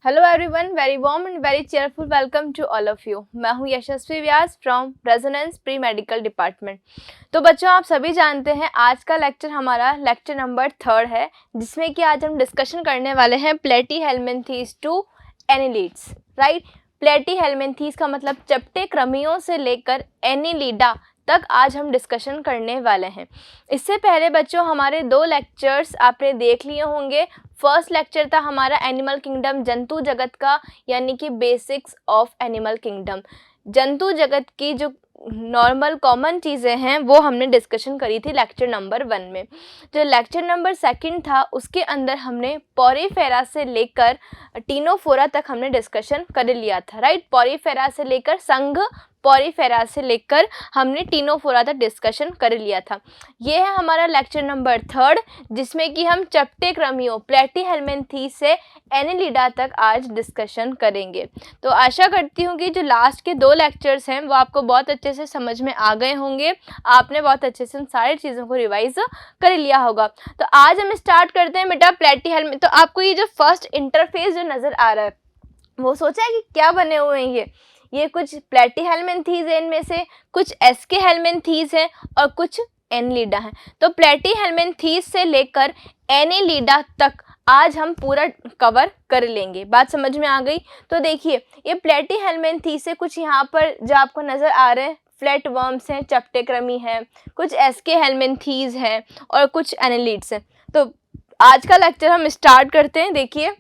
Hello everyone, very warm and very cheerful welcome to all of you. मैं हूं Yashasvi Vyas from Resonance pre medical department. तो बच्चों, आप सभी जानते हैं आज का लेक्चर हमारा लेक्चर नंबर 3 है, जिसमें कि आज हम डिस्कशन करने वाले हैं platyhelminthes to annelids. Right, platyhelminthes का मतलब चपटे कृमियों से लेकर एनिलीडा तक आज हम डिस्कशन करने वाले हैं। इससे पहले बच्चों हमारे 2 लेक्चर्स आपने देख लिए होंगे। फर्स्ट लेक्चर था हमारा एनिमल किंगडम, जंतु जगत का, यानी कि बेसिक्स ऑफ एनिमल किंगडम। जंतु जगत की जो नॉर्मल कॉमन चीज़ें हैं वो हमने डिस्कशन करी थी लेक्चर नंबर 1 में। जो लेक्चर नंबर 2 था उसके अंदर हमने पॉरीफेरा से लेकर टीनोफोरा तक हमने डिस्कशन कर लिया था। राइट, पॉरीफेरा से लेकर संघ पॉरीफेरा से लेकर हमने टीनोफोरा तक डिस्कशन कर लिया था। ये है हमारा लेक्चर नंबर 3, जिसमें कि हम चपटे कृमियों प्लेटीहेल्मिन्थीज से एनिलिडा तक आज डिस्कशन करेंगे। तो आशा करती हूँ कि जो लास्ट के 2 लेक्चर्स हैं वो आपको बहुत अच्छे से समझ में आ गए होंगे। आपने बहुत अच्छे से उन सारी चीज़ों को रिवाइज कर लिया होगा। तो आज हम स्टार्ट करते हैं बेटा प्लेटीहेल्मिन्थ। तो आपको ये जो फर्स्ट इंटरफेस जो नज़र आ रहा है वो सोचा है कि क्या बने हुए हैं ये कुछ प्लेटीहेल्मिन्थीज हैं, इनमें से कुछ एसके हेल्मिन्थीज हैं और कुछ एनिलिडा हैं। तो प्लेटीहेल्मिन्थीज से लेकर एनिलिडा तक आज हम पूरा कवर कर लेंगे। बात समझ में आ गई? तो देखिए, ये प्लेटीहेल्मिन्थीज से कुछ यहाँ पर जो आपको नज़र आ रहे हैं फ्लैट वर्म्स हैं, चपटे कृमि हैं, कुछ एसके हेल्मिन्थीज हैं और कुछ एनिलिड्स हैं। तो आज का लेक्चर हम स्टार्ट करते हैं। देखिए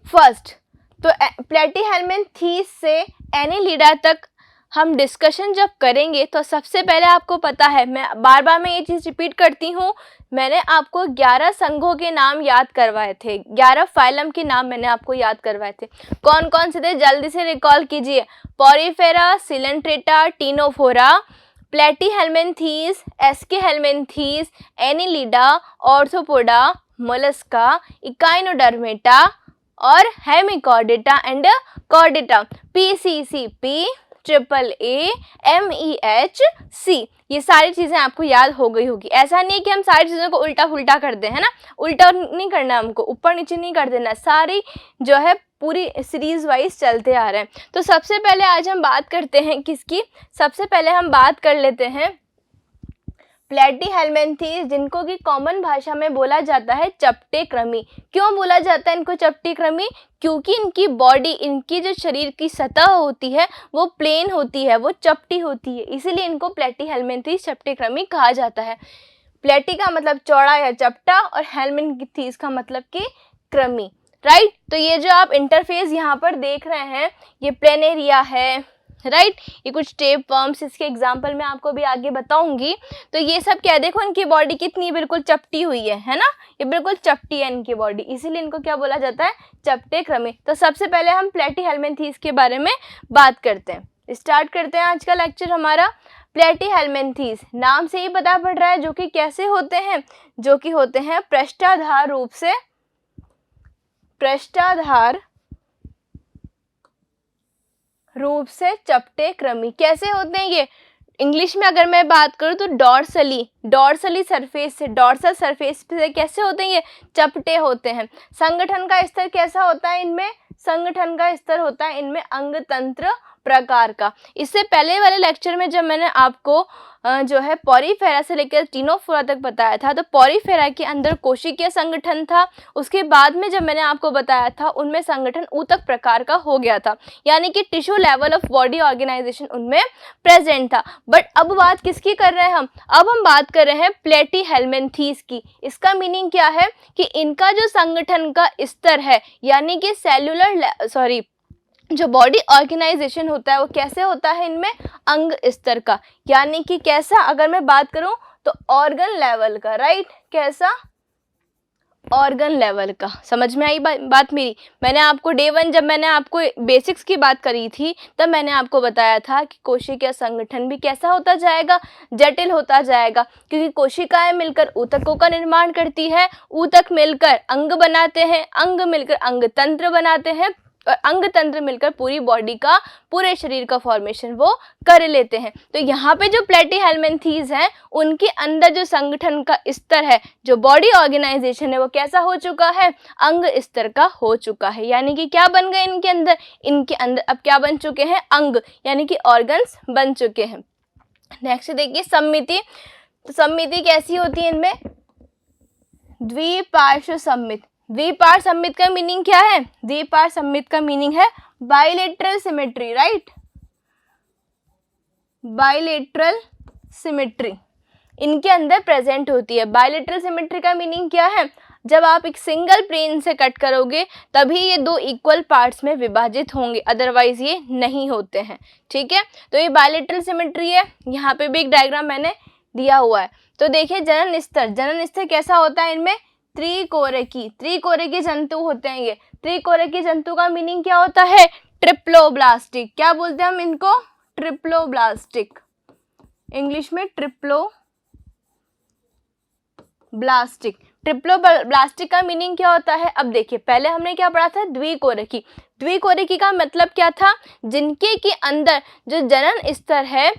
फर्स्ट, तो प्लेटीहेल्मिन्थीज से एनिलिडा तक हम डिस्कशन जब करेंगे तो सबसे पहले आपको पता है, मैं बार बार मैं ये चीज़ रिपीट करती हूँ, मैंने आपको 11 संघों के नाम याद करवाए थे, 11 फाइलम के नाम मैंने आपको याद करवाए थे। कौन कौन से थे जल्दी से रिकॉल कीजिए। Porifera, coelenterata, ctenophora, platyhelminthes, aschelminthes, annelida, arthropoda, mollusca, echinodermata और hemichordata and chordata. PCCP, AAA, MEHC, ये सारी चीज़ें आपको याद हो गई होगी। ऐसा नहीं है कि हम सारी चीज़ों को उल्टा फुल्टा कर दें, है ना। उल्टा नहीं करना हमको, ऊपर नीचे नहीं कर देना, सारी जो है पूरी सीरीज वाइज चलते आ रहे हैं। तो सबसे पहले आज हम बात करते हैं किसकी, सबसे पहले हम बात कर लेते हैं प्लेटीहेल्मिन्थीज, जिनको कि कॉमन भाषा में बोला जाता है चपटे कृमि। क्यों बोला जाता है इनको चपटे कृमि? क्योंकि इनकी बॉडी, इनकी जो शरीर की सतह होती है वो प्लेन होती है, वो चपटी होती है, इसीलिए इनको प्लेटीहेल्मिन्थीज चपटे कृमि कहा जाता है। प्लेटी का मतलब चौड़ा या चपटा और हेल्मिन्थीज का मतलब कि कृमि। राइट, तो ये जो आप इंटरफेस यहाँ पर देख रहे हैं ये प्लेनेरिया है। राइट, ये कुछ टेप वर्म्स, इसके एग्जाम्पल मैं आपको भी आगे बताऊंगी। तो ये सब क्या है, देखो इनकी बॉडी कितनी बिल्कुल चपटी हुई है ना, ये बिल्कुल चपटी है इनकी बॉडी, इसीलिए इनको क्या बोला जाता है, चपटे कृमि। तो सबसे पहले हम प्लेटीहेल्मिन्थीज के बारे में बात करते हैं। स्टार्ट करते हैं आज का लेक्चर हमारा। प्लेटीहेल्मिन्थीज नाम से ही पता पड़ रहा है जो कि कैसे होते हैं, जो कि होते हैं पृष्ठाधार रूप से चपटे कृमि। कैसे होते हैं ये, इंग्लिश में अगर मैं बात करूँ तो डॉर्सली सरफेस से, डॉर्सल सरफेस से कैसे होते हैं ये, चपटे होते हैं। संगठन का स्तर कैसा होता है इनमें, संगठन का स्तर होता है इनमें अंगतंत्र प्रकार का। इससे पहले वाले लेक्चर में जब मैंने आपको जो है पॉरीफेरा से लेकर टीनोफोरा तक बताया था, तो पॉरीफेरा के अंदर कोशिकीय संगठन था। उसके बाद में जब मैंने आपको बताया था उनमें संगठन ऊतक प्रकार का हो गया था, यानी कि tissue level of body organisation उनमें प्रेजेंट था। बट अब बात किसकी कर रहे हैं हम, अब हम बात कर रहे हैं प्लेटीहेल्मिन्थीज की। इसका मीनिंग क्या है कि इनका जो संगठन का स्तर है, यानी कि जो बॉडी ऑर्गेनाइजेशन होता है वो कैसे होता है इनमें, अंग स्तर का, यानी कि कैसा, अगर मैं बात करूं तो ऑर्गन लेवल का। राइट, कैसा, ऑर्गन लेवल का। समझ में आई बात मेरी? मैंने आपको डे 1 जब मैंने आपको बेसिक्स की बात करी थी तब मैंने आपको बताया था कि कोशिकीय संगठन भी कैसा होता जाएगा, जटिल होता जाएगा, क्योंकि कोशिकाएं मिलकर ऊतकों का निर्माण करती है, ऊतक मिलकर अंग बनाते हैं, अंग मिलकर अंग तंत्र बनाते हैं और अंग तंत्र मिलकर पूरी बॉडी का, पूरे शरीर का फॉर्मेशन वो कर लेते हैं। तो यहाँ पे जो प्लेटीहेल्मिन्थीज हैं उनके अंदर जो संगठन का स्तर है, जो बॉडी ऑर्गेनाइजेशन है, वो कैसा हो चुका है, अंग स्तर का हो चुका है। यानी कि क्या बन गए इनके अंदर अब क्या बन चुके हैं, अंग यानी कि ऑर्गन्स बन चुके हैं। नेक्स्ट देखिए सम्मिति। तो सम्मिति कैसी होती है इनमें, द्विपार्श्व सम्मित। द्विपार्श्व सम्मित का मीनिंग क्या है, द्विपार्श्व सम्मित का मीनिंग है bilateral symmetry, right, bilateral symmetry इनके अंदर प्रेजेंट होती है। बाइलेटरल सिमेट्री का मीनिंग क्या है, जब आप एक सिंगल प्लेन से कट करोगे तभी ये दो इक्वल पार्ट्स में विभाजित होंगे, अदरवाइज ये नहीं होते हैं, ठीक है। तो ये बाइलेटरल सिमेट्री है। यहाँ पे भी एक डायग्राम मैंने दिया हुआ है। तो देखिए जनन स्तर कैसा होता है, इनमें त्रिकोरकी जंतु होते हैं। ये त्रिकोरकी जंतु का मीनिंग क्या होता है, ट्रिप्लोब्लास्टिक। क्या बोलते हैं हम इनको, ट्रिप्लोब्लास्टिक, इंग्लिश में ट्रिप्लोब्लास्टिक। ट्रिप्लोब्लास्टिक का मीनिंग क्या होता है, अब देखिए पहले हमने क्या पढ़ा था, द्विकोरकी। द्विकोरकी का मतलब क्या था, जिनके के अंदर जो जनन स्तर है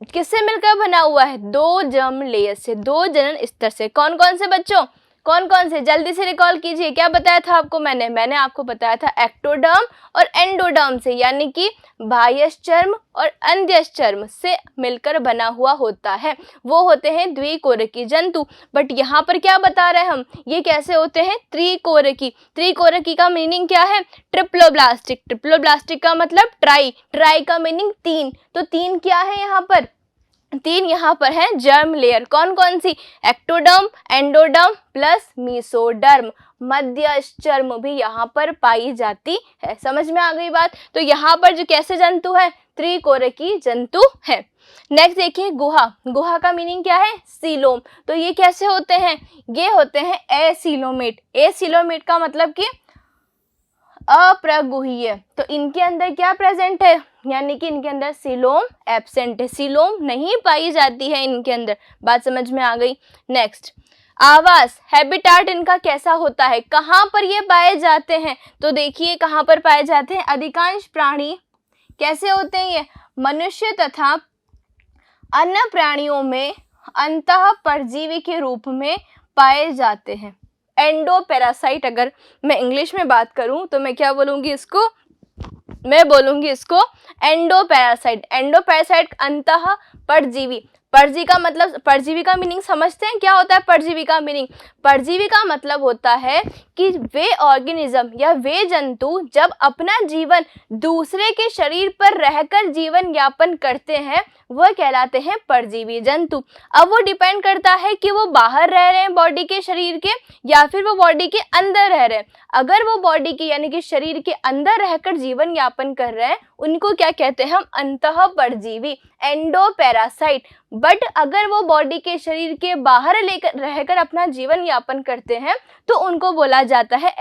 किससे मिलकर बना हुआ है, दो जर्म लेयर से, दो जनन स्तर से। कौन कौन से बच्चों, कौन कौन से, जल्दी से रिकॉल कीजिए। क्या बताया था आपको मैंने आपको बताया था एक्टोडर्म और एंडोडर्म से, यानी कि बाह्यचर्म और अंतःचर्म से मिलकर बना हुआ होता है, वो होते हैं द्विकोरकी जंतु। बट यहाँ पर क्या बता रहे हैं हम, ये कैसे होते हैं, त्रिकोरकी। त्रिकोरकी का मीनिंग क्या है, ट्रिप्लोब्लास्टिक। ट्रिप्लोब्लास्टिक का मतलब ट्राई का मीनिंग तीन। तो तीन क्या है यहाँ पर, तीन यहाँ पर है जर्म लेयर। कौन कौन सी, एक्टोडर्म, एंडोडर्म प्लस मीसोडर्म। मध्यचर्म भी यहाँ पर पाई जाती है। समझ में आ गई बात। तो यहाँ पर जो कैसे जंतु है, त्रिकोरकी जंतु है। नेक्स्ट देखिए गुहा का मीनिंग क्या है, सीलोम। तो ये कैसे होते हैं, ये होते हैं एसीलोमेट। एसीलोमेट का मतलब कि अप्रगुह्य। तो इनके अंदर क्या प्रेजेंट है, यानी कि इनके अंदर सीलोम एब्सेंट है, सीलोम नहीं पाई जाती है इनके अंदर। बात समझ में आ गई। नेक्स्ट आवास, हैबिटाट इनका कैसा होता है, कहाँ पर ये पाए जाते हैं। तो देखिए कहाँ पर पाए जाते हैं, अधिकांश प्राणी कैसे होते हैं, ये मनुष्य तथा अन्य प्राणियों में अंतः परजीवी के रूप में पाए जाते हैं। एंडोपैरासाइट, अगर मैं इंग्लिश में बात करूं तो मैं क्या बोलूंगी इसको, मैं बोलूंगी इसको एंडोपैरासाइट। एंडोपैरासाइट अंतः परजीवी। परजीवी का मतलब, परजीवी का मीनिंग समझते हैं क्या होता है परजीवी का मीनिंग। परजीवी का मतलब होता है कि वे ऑर्गेनिज्म या वे जंतु जब अपना जीवन दूसरे के शरीर पर रहकर जीवन यापन करते हैं वह कहलाते हैं परजीवी जंतु। अब वो डिपेंड करता है कि वो बाहर रह रहे हैं बॉडी के, शरीर के, या फिर वो बॉडी के अंदर रह रहे हैं। अगर वो बॉडी के यानी कि शरीर के अंदर रहकर जीवन यापन कर रहे हैं उनको क्या कहते हैं हम, अंतः परजीवी, एंडोपैरासाइट। बट अगर वो बॉडी के शरीर के बाहर लेकर रहकर अपना जीवन यापन करते हैं तो उनको बोला जाता है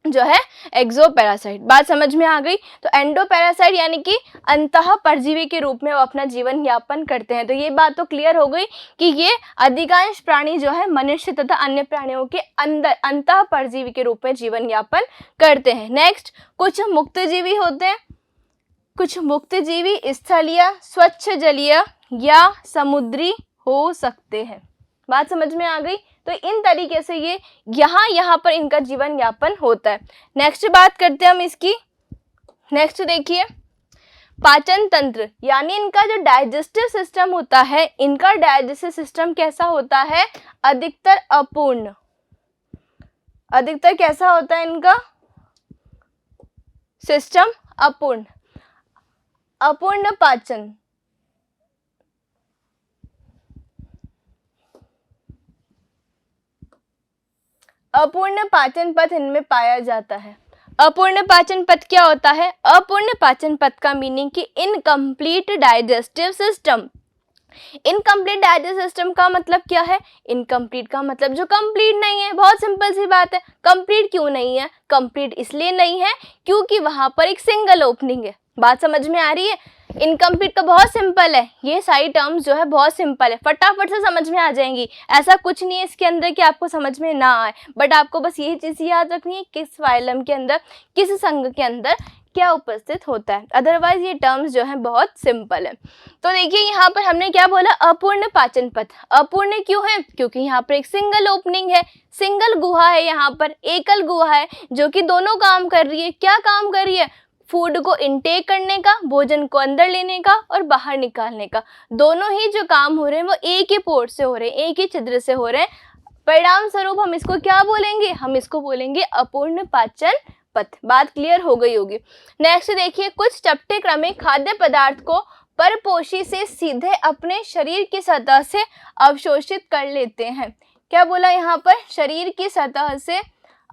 जो है एक्सोपैरासाइट। बात समझ में आ गई। तो एंडोपैरासाइट यानी कि अंतः परजीवी के रूप में वो अपना जीवन यापन करते हैं। तो ये बात तो क्लियर हो गई कि ये अधिकांश प्राणी जो है मनुष्य तथा अन्य प्राणियों के अंदर अंतः परजीवी के रूप में जीवन यापन करते हैं। नेक्स्ट कुछ मुक्तजीवी होते हैं। कुछ मुक्तजीवी स्थलीय, स्वच्छ जलीय या समुद्री हो सकते हैं। बात समझ में आ गई। तो इन तरीके से ये यहाँ पर इनका जीवन यापन होता है। नेक्स्ट बात करते हैं हम इसकी। नेक्स्ट देखिए पाचन तंत्र, यानी इनका जो डाइजेस्टिव सिस्टम होता है, इनका डाइजेस्टिव सिस्टम कैसा होता है, अधिकतर अपूर्ण। अधिकतर कैसा होता है इनका सिस्टम, अपूर्ण। अपूर्ण पाचन, अपूर्ण पाचन पथ इनमें पाया जाता है। अपूर्ण पाचन पथ क्या होता है, अपूर्ण पाचन पथ का मीनिंग कि incomplete digestive system. Incomplete digestive system का मतलब क्या है, इनकम्प्लीट का मतलब जो कंप्लीट नहीं है। बहुत सिंपल सी बात है। कंप्लीट क्यों नहीं है, कंप्लीट इसलिए नहीं है क्योंकि वहां पर एक सिंगल ओपनिंग है। बात समझ में आ रही है। इनकम्प्लीट का बहुत सिंपल है, ये सारी टर्म्स जो है बहुत सिंपल है, फटाफट से समझ में आ जाएंगी। ऐसा कुछ नहीं है इसके अंदर कि आपको समझ में ना आए, बट आपको बस यही चीज़ याद रखनी है किस फाइलम के अंदर, किस संघ के अंदर क्या उपस्थित होता है। अदरवाइज ये टर्म्स जो है बहुत सिंपल है। तो देखिए यहाँ पर हमने क्या बोला, अपूर्ण पाचन पथ। अपूर्ण क्यों है? क्योंकि यहाँ पर एक सिंगल ओपनिंग है, सिंगल गुहा है, यहाँ पर एकल गुहा है जो कि दोनों काम कर रही है। क्या काम कर रही है? फूड को इनटेक करने का, भोजन को अंदर लेने का और बाहर निकालने का। दोनों ही जो काम हो रहे हैं वो एक ही पोर्ट से हो रहे हैं, एक ही छिद्र से हो रहे हैं। परिणाम स्वरूप हम इसको क्या बोलेंगे? हम इसको बोलेंगे अपूर्ण पाचन पथ। बात क्लियर हो गई होगी। नेक्स्ट देखिए, कुछ चपटे क्रमिक खाद्य पदार्थ को परपोषी से सीधे अपने शरीर की सतह से अवशोषित कर लेते हैं। क्या बोला यहाँ पर? शरीर की सतह से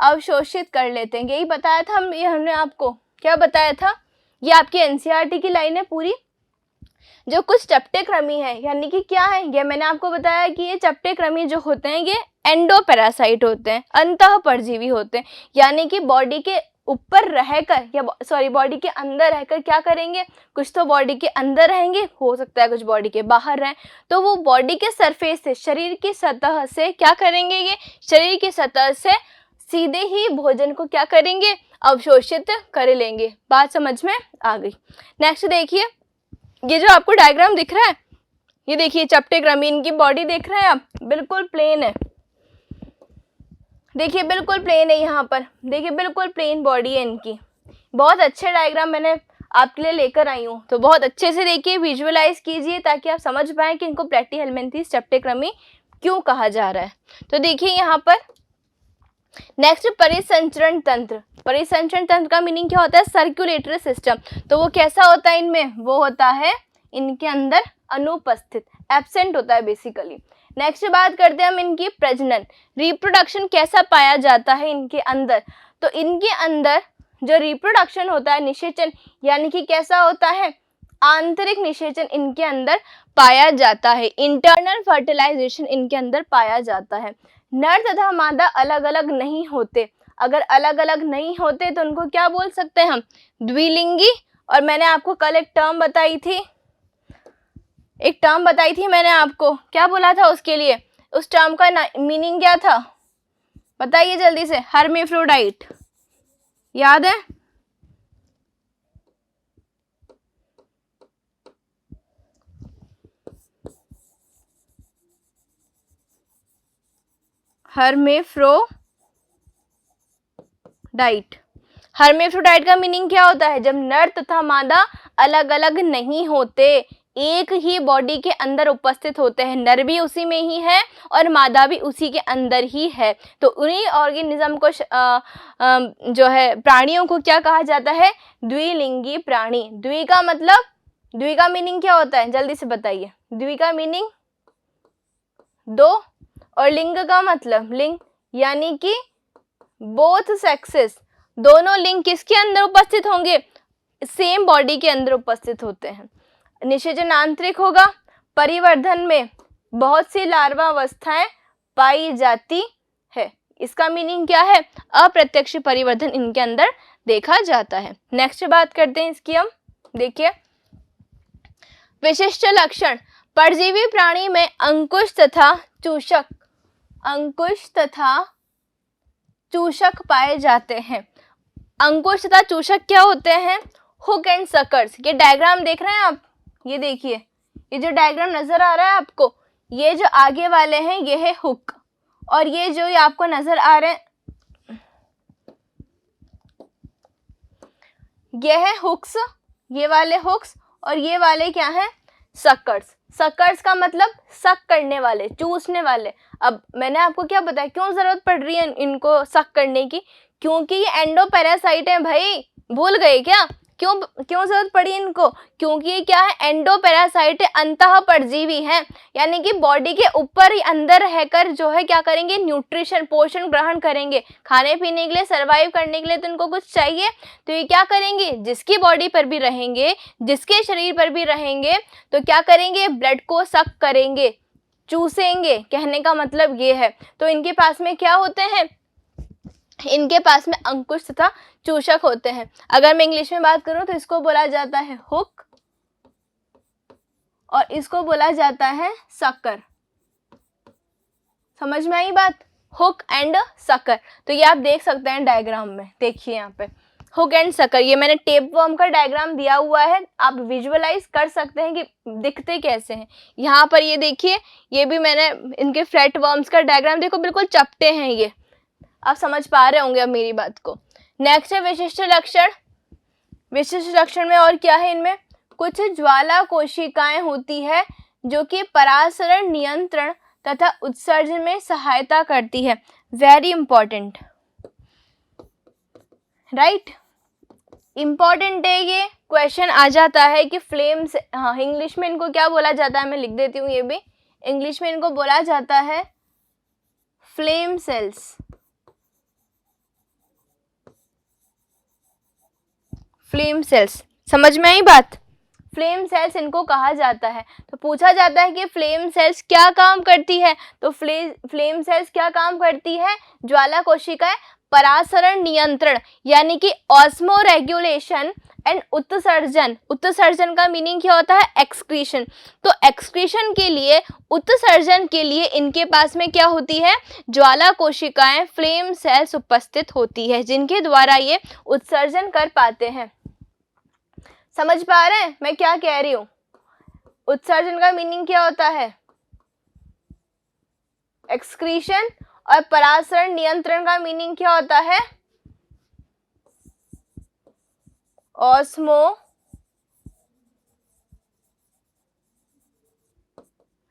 अवशोषित कर लेते हैं। यही बताया था हमने आपको। क्या बताया था? ये आपकी एनसीईआरटी की लाइन है पूरी। जो कुछ चपटे क्रमी है, यानी कि क्या है ये मैंने आपको बताया कि ये चपटे क्रमी जो होते हैं ये एंडोपैरासाइट होते हैं, अंतः परजीवी होते हैं। यानी कि बॉडी के ऊपर रहकर या बॉडी के अंदर रहकर क्या करेंगे? कुछ तो बॉडी के अंदर रहेंगे, हो सकता है कुछ बॉडी के बाहर रहें। तो वो बॉडी के सरफेस से, शरीर की सतह से क्या करेंगे? ये शरीर की सतह से सीधे ही भोजन को क्या करेंगे? अवशोषित कर लेंगे। बात समझ में आ गई। नेक्स्ट देखिए, ये जो आपको डायग्राम दिख रहा है, ये देखिए चपटे क्रमी, इनकी बॉडी देख रहे हैं आप, बिल्कुल प्लेन है। देखिए बिल्कुल प्लेन है, यहाँ पर देखिए बिल्कुल प्लेन बॉडी है इनकी। बहुत अच्छे डायग्राम मैंने आपके लिए लेकर आई हूँ, तो बहुत अच्छे से देखिए, विजुअलाइज कीजिए ताकि आप समझ पाए कि इनको प्लेटीहेल्मिन्थेस चपटे क्रमी क्यों कहा जा रहा है। तो देखिए यहाँ पर नेक्स्ट, परिसंचरण तंत्र। परिसंचरण तंत्र का मीनिंग क्या होता है? Circulatory system. तो वो कैसा होता है इनमें? वो होता है इनके अंदर अनुपस्थित, एब्सेंट होता है बेसिकली। नेक्स्ट बात करते हैं हम इनकी प्रजनन, रिप्रोडक्शन कैसा पाया जाता है इनके अंदर। तो इनके अंदर जो रिप्रोडक्शन होता है, निषेचन, यानी कि कैसा होता है? आंतरिक निषेचन इनके अंदर पाया जाता है। इंटरनल फर्टिलाइजेशन इनके अंदर पाया जाता है। नर तथा मादा अलग अलग नहीं होते। अगर अलग अलग नहीं होते तो उनको क्या बोल सकते हैं हम? द्विलिंगी। और मैंने आपको कल एक टर्म बताई थी, मैंने आपको क्या बोला था उसके लिए? उस टर्म का मीनिंग क्या था? बताइए जल्दी से। हर्मेफ्रोडाइट, याद है? हर्मेफ्रोडाइट का मीनिंग क्या होता है? जब नर तथा मादा अलग अलग नहीं होते, एक ही बॉडी के अंदर उपस्थित होते हैं। नर भी उसी में ही है और मादा भी उसी के अंदर ही है। तो उन्हीं ऑर्गेनिज्म को जो है प्राणियों को क्या कहा जाता है? द्विलिंगी प्राणी। द्वि का मतलब, द्वि का मीनिंग क्या होता है? जल्दी से बताइए। द्वि का मीनिंग दो, और लिंग का मतलब लिंग, यानी कि बोथ सेक्सेस, दोनों लिंग किसके अंदर उपस्थित होंगे? सेम बॉडी के अंदर उपस्थित होते हैं। निषेचन आंतरिक होगा। परिवर्धन में बहुत सी लार्वा अवस्थाएं पाई जाती है। इसका मीनिंग क्या है? अप्रत्यक्ष परिवर्धन इनके अंदर देखा जाता है। नेक्स्ट बात करते हैं इसकी हम। देखिए, विशिष्ट लक्षण। परजीवी प्राणी में अंकुश तथा चूषक पाए जाते हैं। अंकुश तथा चूषक क्या होते हैं? Hook and suckers. ये डायग्राम देख रहे हैं आप? ये देखिए, ये जो डायग्राम नजर आ रहा है आपको, ये जो आगे वाले हैं ये है हुक, और ये जो आपको नजर आ रहे हैं ये है हुक्स, ये वाले हुक्स, और ये वाले क्या हैं? सकर्स। सकर्स का मतलब सक करने वाले, चूसने वाले। अब मैंने आपको क्या बताया, क्यों जरूरत पड़ रही है इनको सक करने की? क्योंकि ये एंडोपैरासाइट है भाई, भूल गए क्या? क्यों जरूरत पड़ी इनको? क्योंकि ये क्या है? एंडोपैरासाइट है, अंतः परजीवी है। यानी कि बॉडी के ऊपर ही अंदर रहकर जो है क्या करेंगे? न्यूट्रिशन, पोषण ग्रहण करेंगे। खाने पीने के लिए, सर्वाइव करने के लिए तो इनको कुछ चाहिए। तो ये क्या करेंगे? जिसकी बॉडी पर भी रहेंगे, जिसके शरीर पर भी रहेंगे, तो क्या करेंगे? ब्लड को सक करेंगे, चूसेंगे। कहने का मतलब ये है। तो इनके पास में क्या होते हैं? इनके पास में अंकुश तथा चूषक होते हैं। अगर मैं इंग्लिश में बात करूं तो इसको बोला जाता है हुक और इसको बोला जाता है सकर। समझ में आई बात? Hook and sucker. तो ये आप देख सकते हैं डायग्राम में, देखिए यहाँ पे हुक एंड सकर। ये मैंने टेप वर्म का डायग्राम दिया हुआ है, आप विजुअलाइज कर सकते हैं कि दिखते कैसे हैं। यहाँ पर ये देखिए, ये भी मैंने इनके फ्लैट वर्म्स का डायग्राम, देखो बिल्कुल चपटे हैं ये, आप समझ पा रहे होंगे अब मेरी बात को। नेक्स्ट है विशिष्ट लक्षण। विशिष्ट लक्षण में और क्या है, इनमें कुछ ज्वाला कोशिकाएं होती है जो कि परासरण नियंत्रण तथा उत्सर्जन में सहायता करती है। वेरी इंपॉर्टेंट, राइट, इंपॉर्टेंट है ये। क्वेश्चन आ जाता है कि फ्लेम्स, हाँ इंग्लिश में इनको क्या बोला जाता है, मैं लिख देती हूँ ये भी, इंग्लिश में इनको बोला जाता है फ्लेम सेल्स। फ्लेम सेल्स, समझ में आई बात? फ्लेम सेल्स इनको कहा जाता है। तो पूछा जाता है कि फ्लेम सेल्स क्या काम करती है, तो फ्लेम सेल्स क्या काम करती है, ज्वाला कोशिकाएं परासरण नियंत्रण यानी कि ऑस्मो रेगुलेशन एंड उत्सर्जन। उत्सर्जन का मीनिंग क्या होता है, एक्सक्रीशन। तो एक्सक्रीशन के लिए, उत्सर्जन के लिए इनके पास में क्या होती है, ज्वाला कोशिकाएं फ्लेम सेल्स उपस्थित होती है, जिनके द्वारा ये उत्सर्जन कर पाते हैं। समझ पा रहे हैं मैं क्या कह रही हूँ? उत्सर्जन का मीनिंग क्या होता है, एक्सक्रीशन, और परासरण नियंत्रण का मीनिंग क्या होता है, ऑस्मो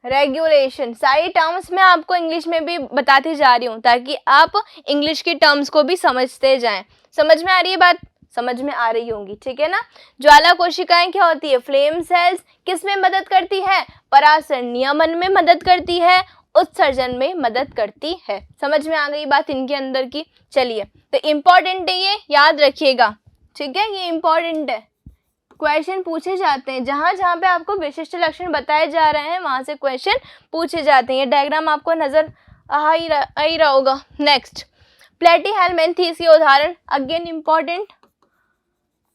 रेगुलेशन। सारी टर्म्स मैं आपको इंग्लिश में भी बताती जा रही हूँ ताकि आप इंग्लिश की टर्म्स को भी समझते जाएं। समझ में आ रही है बात? समझ में आ रही होंगी, ठीक है ना। ज्वाला कोशिकाएं क्या होती है, फ्लेम सेल्स, किस में मदद करती है, परासरण नियमन में मदद करती है, उत्सर्जन में मदद करती है। समझ में आ गई बात इनके अंदर की? चलिए, तो इम्पोर्टेंट है ये, याद रखिएगा, ठीक है, ये इम्पोर्टेंट है। क्वेश्चन पूछे जाते हैं जहां जहां पे आपको विशिष्ट लक्षण बताए जा रहे हैं, वहां से क्वेश्चन पूछे जाते हैं। ये डायग्राम आपको नजर आ ही रहा होगा। नेक्स्ट, प्लेटीहेल्मिन्थेस के उदाहरण, अगेन इम्पोर्टेंट।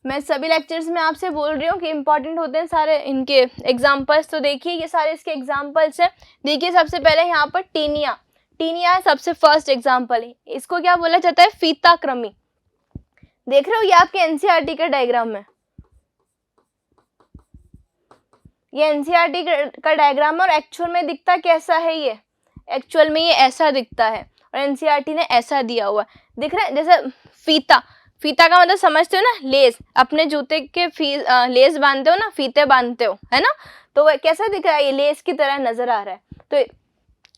मैं सभी लेक्चर्स में आपसे बोल रही हूँ कि इंपॉर्टेंट होते हैं सारे इनके एग्जाम्पल्स। तो देखिए ये सारे इसके एग्जाम्पल्स हैं। देखिए सबसे पहले यहाँ पर टीनिया, टीनिया सबसे फर्स्ट एग्जाम्पल है। इसको क्या बोला जाता है, फीता कृमि। देख रहे हो ये आपके एनसीईआरटी का डायग्राम में, ये एनसीईआरटी का डायग्राम है और एक्चुअल में दिखता कैसा है, ये एक्चुअल में ये ऐसा दिखता है और एनसीईआरटी ने ऐसा दिया हुआ। दिख रहा है, जैसे फीता, फीता का मतलब समझते हो ना, लेस, अपने जूते के लेस बांधते हो ना, फीते बांधते हो, है ना, तो वह कैसा दिख रहा है, ये लेस की तरह नजर आ रहा है। तो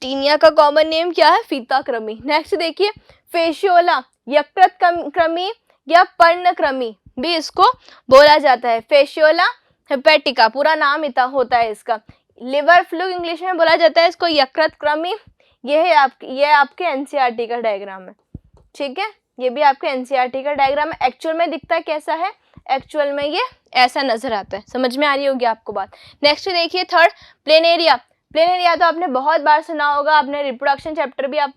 टीनिया का कॉमन नेम क्या है, फीता कृमि। नेक्स्ट देखिए फेशियोला, यकृत कृमि या पर्णकृमि भी इसको बोला जाता है। फेशियोला हेपेटिका पूरा नाम इतना होता है इसका। लिवर फ्लू इंग्लिश में बोला जाता है इसको यकृत कृमि। ये है आपके एनसीईआरटी का डायग्राम है, ठीक है, ये भी आपके एनसीईआरटी का डायग्राम है। एक्चुअल में दिखता कैसा है, एक्चुअल में ये ऐसा नजर आता है। समझ में आ रही होगी आपको बात। नेक्स्ट देखिए थर्ड, प्लेनेरिया। प्लेनेरिया तो आपने बहुत बार सुना होगा, आपने रिप्रोडक्शन चैप्टर भी आप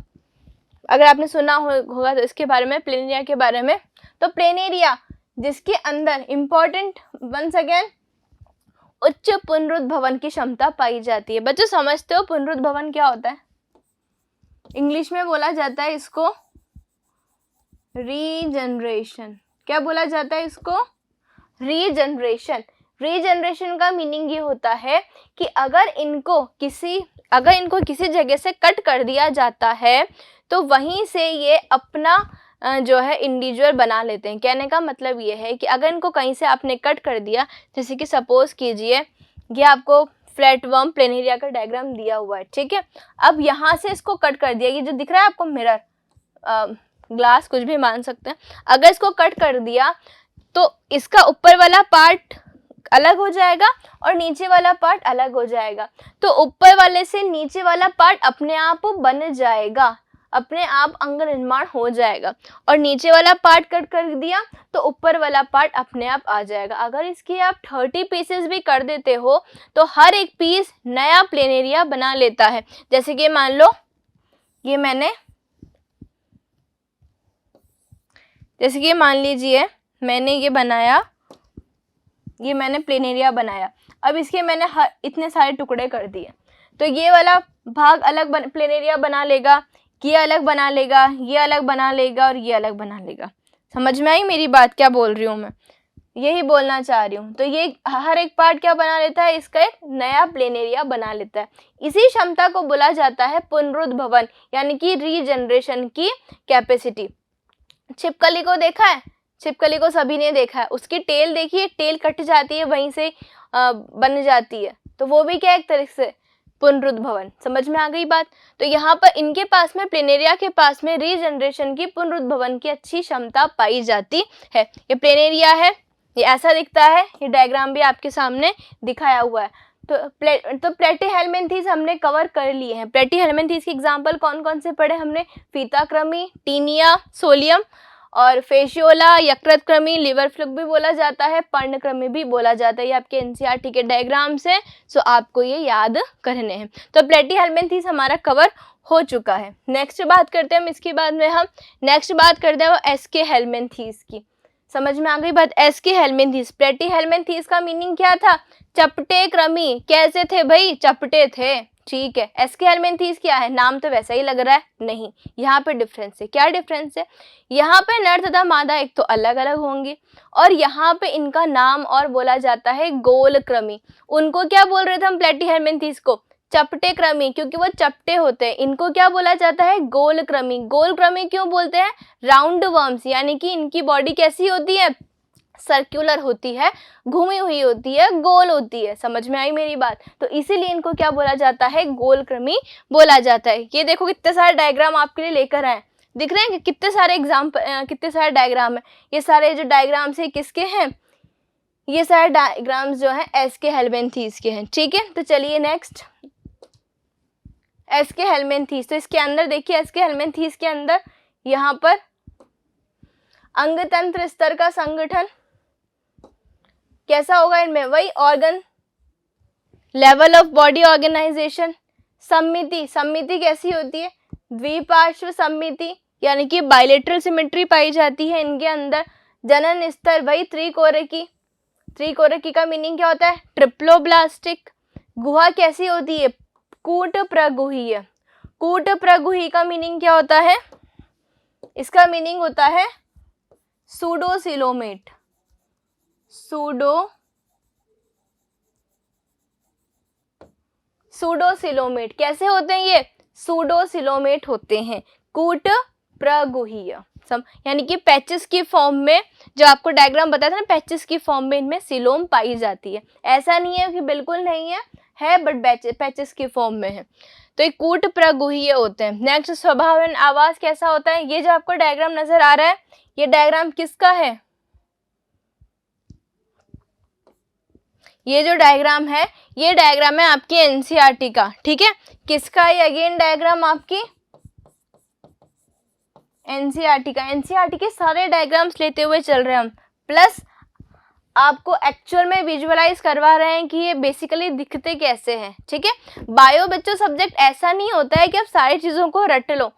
अगर आपने सुना होगा तो इसके बारे में, प्लेनेरिया के बारे में। तो प्लेनेरिया जिसके अंदर इंपॉर्टेंट वंस अगेन उच्च पुनरुद्भवन की क्षमता पाई जाती है। बच्चों समझते हो पुनरुद्भवन क्या होता है? इंग्लिश में बोला जाता है इसको रीजनरेशन। क्या बोला जाता है इसको? रीजनरेशन। रीजनरेशन का मीनिंग ये होता है कि अगर इनको किसी जगह से कट कर दिया जाता है तो वहीं से ये अपना जो है इंडिविजुअल बना लेते हैं। कहने का मतलब ये है कि अगर इनको कहीं से आपने कट कर दिया, जैसे कि सपोज कीजिए ये आपको फ्लैटवर्म प्लेनेरिया का डायग्राम दिया हुआ है, ठीक है। अब यहाँ से इसको कट कर दिया, ये जो दिख रहा है आपको मिरर, ग्लास, कुछ भी मान सकते हैं। अगर इसको कट कर दिया तो इसका ऊपर वाला पार्ट अलग हो जाएगा और नीचे वाला पार्ट अलग हो जाएगा। तो ऊपर वाले से नीचे वाला पार्ट अपने आप बन जाएगा, अपने आप अंग निर्माण हो जाएगा। और नीचे वाला पार्ट कट कर दिया तो ऊपर वाला पार्ट अपने आप आ जाएगा। अगर इसकी आप 30 पीसेस भी कर देते हो तो हर एक पीस नया प्लेनेरिया बना लेता है। जैसे कि मान लो ये मान लीजिए मैंने ये बनाया, ये मैंने प्लेनेरिया बनाया। अब इसके मैंने इतने सारे टुकड़े कर दिए, तो ये वाला भाग अलग प्लेनेरिया बना लेगा, ये अलग बना लेगा, ये अलग बना लेगा और ये अलग बना लेगा। समझ में आई मेरी बात, क्या बोल रही हूँ मैं, यही बोलना चाह रही हूँ। तो ये हर एक पार्ट क्या बना लेता है, इसका एक नया प्लेनेरिया बना लेता है। इसी क्षमता को बोला जाता है पुनरुद्भवन, यानी कि रीजनरेशन की कैपेसिटी। छिपकली को देखा है, छिपकली को सभी ने देखा है, उसकी टेल देखिए, टेल कट जाती है, वहीं से बन जाती है, तो वो भी क्या एक तरह से पुनरुद्भवन। समझ में आ गई बात। तो यहाँ पर इनके पास में, प्लेनेरिया के पास में रीजनरेशन की, पुनरुद्भवन की अच्छी क्षमता पाई जाती है। ये प्लेनेरिया है, ये ऐसा दिखता है, ये डायग्राम भी आपके सामने दिखाया हुआ है। तो प्लेटीहेल्मिन्थेस हमने कवर कर लिए हैं। प्लेटीहेल्मिन्थेस के एग्जाम्पल कौन कौन से पढ़े हमने, फीताकृमि, टीनिया, सोलियम और फेशियोला, यकृतकृमि, लिवर फ्लूक भी बोला जाता है, पर्णकृमि भी बोला जाता है। ये आपके एनसीईआरटी के डायग्राम्स हैं, सो आपको ये याद करने हैं। तो प्लेटीहेल्मिन्थेस हमारा कवर हो चुका है। नेक्स्ट बात करते हैं हम, इसके बाद में हम नेक्स्ट बात करते हैं वो एसके हेल्मिन्थेस की। समझ में आ गई बात। एसके हेल्मिन्थेस, प्लेटीहेल्मिन्थेस का मीनिंग क्या था, चपटे कृमि। कैसे थे भाई, चपटे थे, ठीक है। एसके हेल्मिन्थेस क्या है, नाम तो वैसा ही लग रहा है, नहीं, यहाँ पे डिफरेंस है। क्या डिफरेंस है, यहाँ पे नर तथा मादा एक तो अलग अलग होंगे, और यहाँ पे इनका नाम और बोला जाता है गोलकृमि। उनको क्या बोल रहे थे हम प्लेटीहेल्मिन्थेस को, चपटे कृमि, क्योंकि वो चपटे होते हैं। इनको क्या बोला जाता है, गोलकृमि। गोलकृमि क्यों बोलते हैं, राउंड वर्म्स, यानी कि इनकी बॉडी कैसी होती है, सर्कुलर होती है, घूमी हुई होती है, गोल होती है। समझ में आई मेरी बात। तो इसीलिए इनको क्या बोला जाता है, गोलकृमि बोला जाता है। ये देखो कितने सारे डायग्राम आपके लिए लेकर आए, दिख रहे हैं कि कितने सारे कितने सारे डायग्राम है। ये सारे जो डायग्राम्स है किसके हैं, ये सारे डायग्राम्स जो है एसके हेल्मिन्थेस के हैं, ठीक है। तो चलिए नेक्स्ट, एसके हेल्मिन्थेस। तो इसके अंदर देखिए, एसके हेल्मिन्थेस के अंदर यहाँ पर अंगतंत्र स्तर का संगठन कैसा होगा, इनमें वही organ level of body organisation. सम्मिति, सम्मिति कैसी होती है, द्विपार्श्व सम्मिति, यानी कि बायलेटरल सिमेट्री पाई जाती है इनके अंदर। जनन स्तर वही त्रिकोरकी, त्रिकोरकी का मीनिंग क्या होता है, ट्रिप्लोब्लास्टिक। गुहा कैसी होती है, कूट प्रगुहीय। कूट प्रगुही का मीनिंग क्या होता है, इसका मीनिंग होता है सूडोसिलोमेट। सूडोसिलोमेट कैसे होते हैं, ये सूडोसिलोमेट होते हैं, कूट प्रगुहीय। यानी कि पैचेस की फॉर्म में, जो आपको डायग्राम बताया था ना, पैचेस की फॉर्म में इनमें सिलोम पाई जाती है। ऐसा नहीं है कि बिल्कुल नहीं है बट पैचेस की फॉर्म में है। तो ये कूट प्रगुहीय होते हैं। नेक्स्ट, स्वभाव एवं आवास कैसा होता है, ये जो आपको डायग्राम नजर आ रहा है, ये डायग्राम किसका है, ये जो डायग्राम है, ये डायग्राम है आपकी एनसीईआरटी का, ठीक है। किसका है अगेन डायग्राम, आपकी एनसीईआरटी का। एनसीईआरटी के सारे डायग्राम्स लेते हुए चल रहे हैं हम, प्लस आपको एक्चुअल में विजुअलाइज करवा रहे हैं कि ये बेसिकली दिखते कैसे हैं, ठीक है। बायो बच्चों सब्जेक्ट ऐसा नहीं होता है कि आप सारी चीजों को रट लो,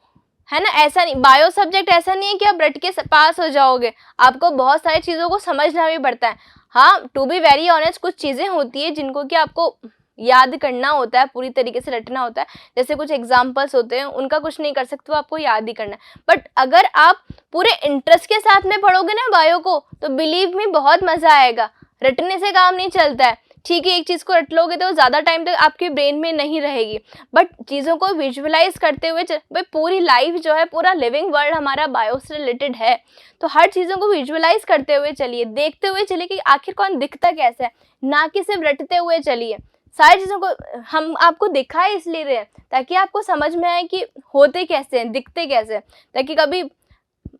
है ना, ऐसा नहीं। बायो सब्जेक्ट ऐसा नहीं है कि आप रट के पास हो जाओगे, आपको बहुत सारी चीजों को समझना भी पड़ता है। हाँ, टू बी वेरी ऑनेस्ट, कुछ चीजें होती है जिनको कि आपको याद करना होता है, पूरी तरीके से रटना होता है। जैसे कुछ एग्जाम्पल्स होते हैं, उनका कुछ नहीं कर सकते, वो आपको याद ही करना है। बट अगर आप पूरे इंटरेस्ट के साथ में पढ़ोगे ना बायो को, तो बिलीव मी बहुत मजा आएगा। रटने से काम नहीं चलता है, ठीक है। एक चीज को रट लोगे तो ज़्यादा टाइम तक आपके ब्रेन में नहीं रहेगी, बट चीज़ों को विजुअलाइज करते हुए भाई पूरी लाइफ जो है, पूरा लिविंग वर्ल्ड हमारा बायो से रिलेटेड है, तो हर चीज़ों को विजुअलाइज करते हुए चलिए, देखते हुए चलिए कि आखिर कौन दिखता कैसे है, ना कि सिर्फ रटते हुए चलिए। सारी चीज़ों को हम आपको दिखाए इसलिए रहे ताकि आपको समझ में आए कि होते कैसे हैं, दिखते कैसे हैं, ताकि कभी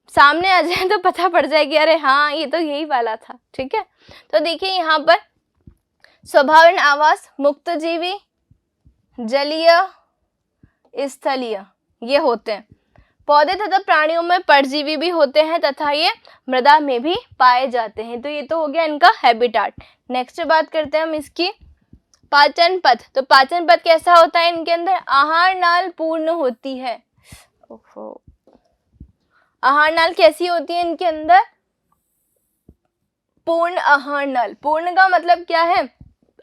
सामने आ जाए तो पता पड़ जाए कि अरे हाँ, ये तो यही वाला था, ठीक है। तो देखिए यहाँ पर स्वभाव एवं आवास, मुक्त जीवी, जलीय, स्थलीय, ये होते हैं। पौधे तथा प्राणियों में परजीवी भी होते हैं तथा ये मृदा में भी पाए जाते हैं। तो ये तो हो गया इनका हैबिटाट। नेक्स्ट बात करते हैं हम इसकी पाचन पथ। तो पाचन पथ कैसा होता है, इनके अंदर आहार नाल पूर्ण होती है। ओहो, आहार नाल कैसी होती है इनके अंदर, पूर्ण आहार नाल। पूर्ण का मतलब क्या है,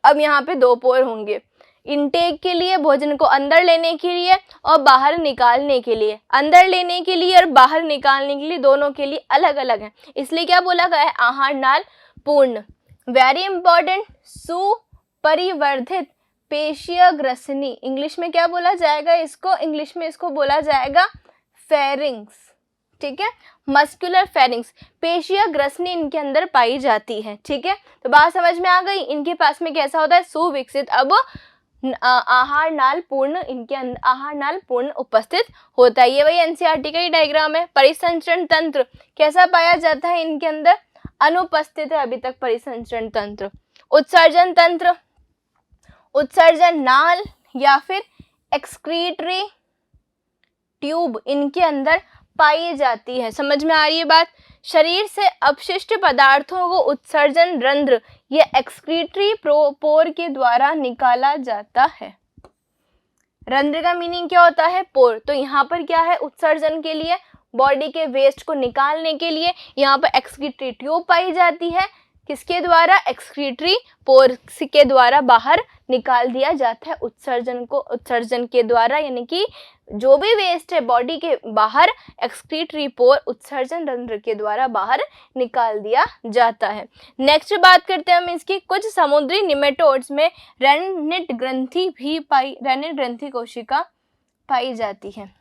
अब यहाँ पे दो पोर होंगे, इनटेक के लिए, भोजन को अंदर लेने के लिए और बाहर निकालने के लिए। अंदर लेने के लिए और बाहर निकालने के लिए दोनों के लिए अलग अलग है, इसलिए क्या बोला गया है, आहार नाल पूर्ण। वेरी इंपॉर्टेंट, सुपरिवर्धित पेशीय ग्रसनी, इंग्लिश में क्या बोला जाएगा इसको, इंग्लिश में इसको बोला जाएगा फेरिंग्स, ठीक है, मस्कुलर फेरिंग्स। पेशीय ग्रसनी इनके अंदर पाई जाती है, ठीक है। तो बात समझ में आ गई, इनके पास में कैसा होता है, सुविकसित अब आहार नाल पूर्ण, इनके अंदर आहार नाल पूर्ण उपस्थित होता है। ये वही एनसीईआरटी का ही डायग्राम है। परिसंचरण तंत्र कैसा पाया जाता है इनके अंदर, अनुपस्थित है अभी तक परिसंचरण तंत्र। उत्सर्जन तंत्र, उत्सर्जन नाल या फिर एक्सक्रीटरी ट्यूब इनके अंदर पाई जाती है। समझ में आ रही है बात। शरीर से अपशिष्ट पदार्थों को उत्सर्जन रंध्र या एक्सक्रीटरी पोर के द्वारा निकाला जाता है। रंध्र का मीनिंग क्या होता है, पोर। तो यहाँ पर क्या है, उत्सर्जन के लिए, बॉडी के वेस्ट को निकालने के लिए यहाँ पर एक्सक्रीटरी ट्यूब पाई जाती है। किसके द्वारा, एक्सक्रीटरी पोर के द्वारा बाहर निकाल दिया जाता है उत्सर्जन को, उत्सर्जन के द्वारा, यानी कि जो भी वेस्ट है बॉडी के बाहर एक्सक्रीटरी पोर उत्सर्जन रंध्र के द्वारा बाहर निकाल दिया जाता है। नेक्स्ट बात करते हैं हम इसकी, कुछ समुद्री निमेटोड्स में रेनिट ग्रंथि भी रेनिट ग्रंथि कोशिका पाई जाती है।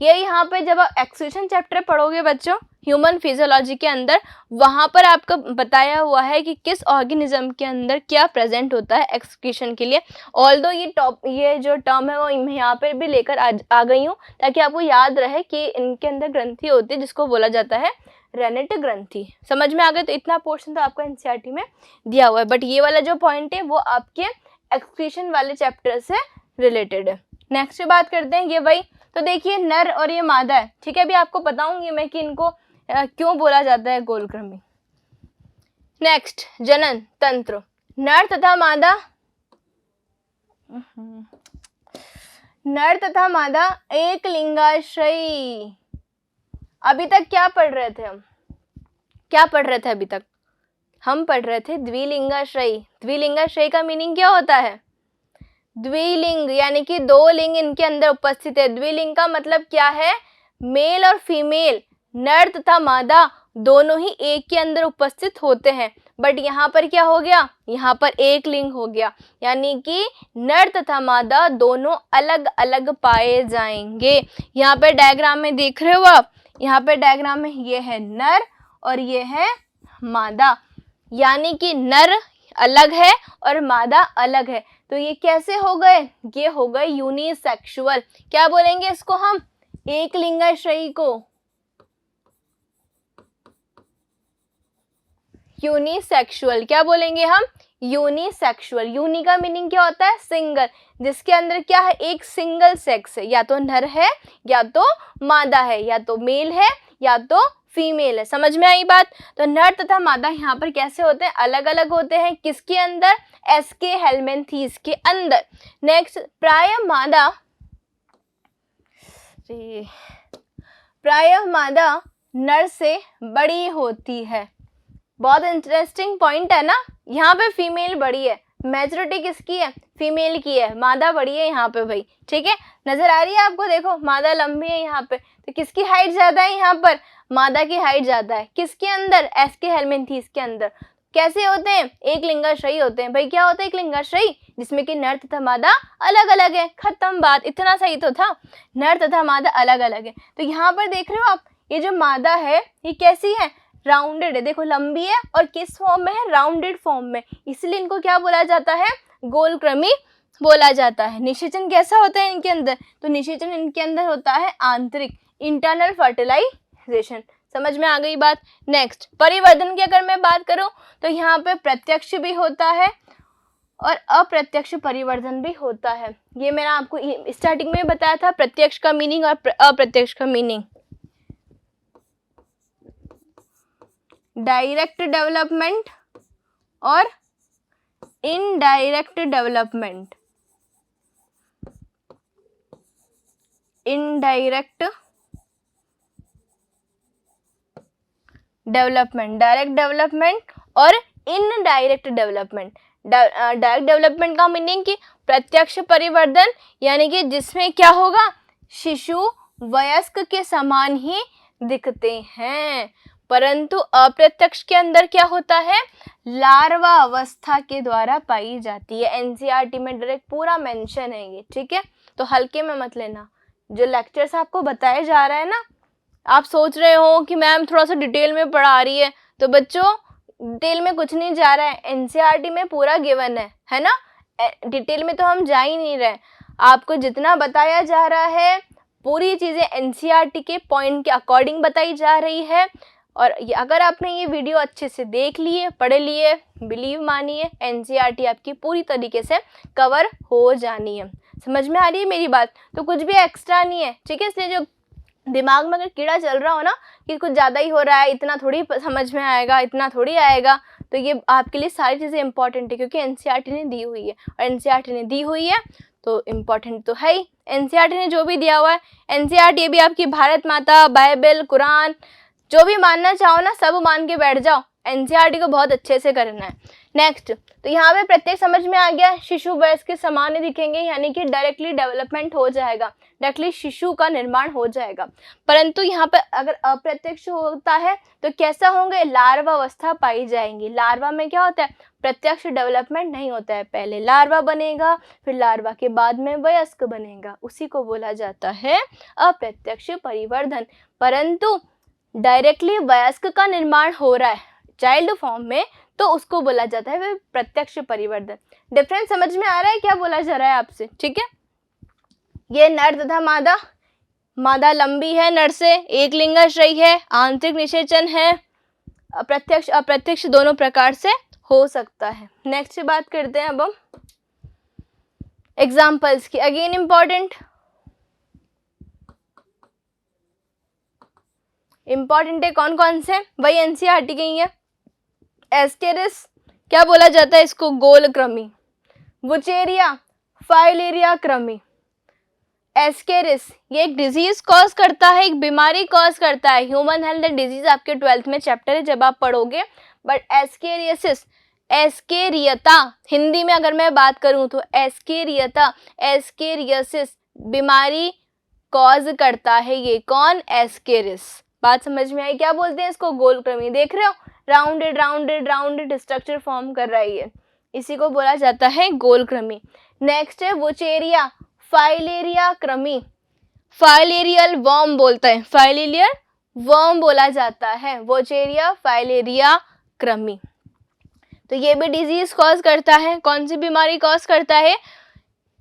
ये यहाँ पे जब आप एक्सक्रीशन चैप्टर पढ़ोगे बच्चों ह्यूमन फिजियोलॉजी के अंदर, वहाँ पर आपको बताया हुआ है कि किस ऑर्गेनिज्म के अंदर क्या प्रेजेंट होता है एक्सक्रीशन के लिए। ऑल्दो ये जो टर्म है वो यहाँ पर भी लेकर आ गई हूँ ताकि आपको याद रहे कि इनके अंदर ग्रंथि होती है जिसको बोला जाता है रेनिट ग्रंथि। समझ में आ गए। तो इतना पोर्शन तो आपको एनसीईआरटी में दिया हुआ है, बट ये वाला जो पॉइंट है वो आपके एक्सक्रीशन वाले चैप्टर से रिलेटेड है। नेक्स्ट बात करते हैं ये वही, तो देखिए नर और ये मादा है, ठीक है। अभी आपको बताऊंगी मैं कि इनको क्यों बोला जाता है गोलकृमि। नेक्स्ट, जनन तंत्र, नर तथा मादा, नर तथा मादा एक लिंगाश्रयी। अभी तक क्या पढ़ रहे थे हम, क्या पढ़ रहे थे अभी तक, हम पढ़ रहे थे द्विलिंगाश्रयी। द्विलिंगाश्रयी का मीनिंग क्या होता है, द्विलिंग यानी कि दो लिंग इनके अंदर उपस्थित है। द्विलिंग का मतलब क्या है, मेल और फीमेल, नर तथा मादा दोनों ही एक के अंदर उपस्थित होते हैं। बट यहाँ पर क्या हो गया, यहाँ पर एक लिंग हो गया, यानी कि नर तथा मादा दोनों अलग अलग पाए जाएंगे। यहाँ पर डायग्राम में देख रहे हो आप, यहाँ पर डायग्राम में ये है नर और ये है मादा, यानी कि नर अलग है और मादा अलग है। तो ये कैसे हो गए, ये हो गए यूनिसेक्सुअल। क्या बोलेंगे इसको हम, एक लिंगाश्रयी को यूनिसेक्सुअल। क्या बोलेंगे हम, यूनिसेक्सुअल। यूनि का मीनिंग क्या होता है, सिंगल, जिसके अंदर क्या है, एक सिंगल सेक्स है, या तो नर है या तो मादा है, या तो मेल है या तो फीमेल है। समझ में आई बात। तो नर तथा मादा यहाँ पर कैसे होते हैं, अलग अलग होते हैं। किसके अंदर, एसके हेलमिंथेस के अंदर। नेक्स्ट, प्रायः मादा नर से बड़ी होती है। बहुत इंटरेस्टिंग पॉइंट है ना, यहाँ पे फीमेल बड़ी है, मेजॉरिटी किसकी है, फीमेल की है, मादा बड़ी है यहाँ पे भाई, ठीक है। नजर आ रही है आपको, देखो मादा लंबी है यहाँ पे, तो किसकी हाइट ज्यादा है, यहाँ पर मादा की हाइट ज्यादा है। किसके अंदर, एसके हेलमिंथेस के अंदर। कैसे होते हैं, एक लिंगाश्रयी होते हैं भाई। क्या होता है एक लिंगाश्रयी, जिसमें कि नर तथा मादा अलग अलग है। खत्म बात, इतना सही तो था, नर तथा मादा अलग अलग है। तो यहाँ पर देख रहे हो आप, ये जो मादा है ये कैसी है, राउंडेड है, देखो लंबी है और किस फॉर्म में है, राउंडेड फॉर्म में, इसलिए इनको क्या बोला जाता है, गोलकृमि बोला जाता है। निषेचन कैसा होता है इनके अंदर, तो निषेचन इनके अंदर होता है आंतरिक, इंटरनल फर्टिलाइजेशन। समझ में आ गई बात। नेक्स्ट, परिवर्धन की अगर मैं बात करूं तो यहाँ पे प्रत्यक्ष भी होता है और अप्रत्यक्ष परिवर्धन भी होता है। ये मैंने आपको स्टार्टिंग में बताया था, प्रत्यक्ष का मीनिंग और अप्रत्यक्ष का मीनिंग। डायरेक्ट डेवलपमेंट और indirect development. Indirect development, direct development और इनडायरेक्ट डेवलपमेंट। डायरेक्ट डेवलपमेंट का मीनिंग कि प्रत्यक्ष परिवर्धन, यानी कि जिसमें क्या होगा, शिशु वयस्क के समान ही दिखते हैं। परंतु अप्रत्यक्ष के अंदर क्या होता है, लार्वा अवस्था के द्वारा पाई जाती है। एनसीईआरटी में डायरेक्ट पूरा मेंशन है ये, ठीक है, तो हल्के में मत लेना। जो लेक्चर्स आपको बताया जा रहा है ना, आप सोच रहे हो कि मैम थोड़ा सा डिटेल में पढ़ा रही है, तो बच्चों डिटेल में कुछ नहीं जा रहा है, एनसीईआरटी में पूरा गिवन है ना, डिटेल में तो हम जा ही नहीं रहे। आपको जितना बताया जा रहा है पूरी चीज़ें एनसीईआरटी के पॉइंट के अकॉर्डिंग बताई जा रही है। और अगर आपने ये वीडियो अच्छे से देख लिए, पढ़ लिए, बिलीव मानिए एनसीईआरटी आपकी पूरी तरीके से कवर हो जानी है। समझ में आ रही है मेरी बात? तो कुछ भी एक्स्ट्रा नहीं है, ठीक है। इसलिए जो दिमाग में अगर कीड़ा चल रहा हो ना कि कुछ ज़्यादा ही हो रहा है, इतना थोड़ी समझ में आएगा, इतना थोड़ी आएगा, तो ये आपके लिए सारी चीज़ें इंपॉर्टेंट है, क्योंकि एनसीईआरटी ने दी हुई है, और एनसीईआरटी ने दी हुई है तो इम्पॉर्टेंट तो है ही। एनसीईआरटी ने जो भी दिया हुआ है, एनसीईआरटी भी आपकी भारत माता, बाइबल, कुरान, जो भी मानना चाहो ना सब मान के बैठ जाओ, एनसीईआरटी को बहुत अच्छे से करना है। नेक्स्ट, तो यहाँ पे प्रत्येक समझ में आ गया, शिशु वयस्क के समान दिखेंगे, यानी कि डायरेक्टली डेवलपमेंट हो जाएगा, डायरेक्टली शिशु का निर्माण हो जाएगा। परंतु यहाँ पे अगर अप्रत्यक्ष होता है तो कैसा होंगे, लार्वा अवस्था पाई जाएंगी। लार्वा में क्या होता है, प्रत्यक्ष डेवलपमेंट नहीं होता है, पहले लार्वा बनेगा, फिर लार्वा के बाद में वयस्क बनेगा, उसी को बोला जाता है अप्रत्यक्ष परिवर्धन। परंतु डायरेक्टली वयस्क का निर्माण हो रहा है चाइल्ड फॉर्म में, तो उसको बोला जाता है प्रत्यक्ष परिवर्धन। डिफरेंस समझ में आ रहा है क्या बोला जा रहा है आपसे, ठीक है। ये नर तथा मादा, मादा लंबी है नर से, एक लिंगाश्रयी है, आंतरिक निषेचन है, प्रत्यक्ष अप्रत्यक्ष दोनों प्रकार से हो सकता है। नेक्स्ट बात करते हैं अब हम एग्जाम्पल्स की। अगेन इंपॉर्टेंट है, कौन कौन से, वही एनसीईआरटी के ही है। एस्केरिस क्या बोला जाता है इसको, गोलक्रमी। वुचेरिया फाइलेरिया क्रमी। एस्केरिस ये एक डिजीज कॉज करता है, एक बीमारी कॉज करता है। ह्यूमन हेल्थ डिजीज आपके 12th में चैप्टर है, जब आप पढ़ोगे। बट एस्केरियसिस, एस्केरियता, हिंदी में अगर मैं बात करूं तो एस्केरियता, एस्केरियसिस बीमारी कॉज करता है। ये कौन, एस्केरिस। बात समझ में आई? क्या बोलते हैं इसको, गोलक्रमी। देख रहे हो, rounded rounded rounded structure form कर रहा है ये, इसी को बोला जाता है गोलक्रमी। नेक्स्ट है वुचेरिया फाइलेरिया क्रमी। फाइलेरियल वर्म बोलता है, फाइलेरियल वर्म बोला जाता है वुचेरिया फाइलेरिया क्रमी। तो ये भी डिजीज कॉज करता है। कौन सी बीमारी कॉज करता है,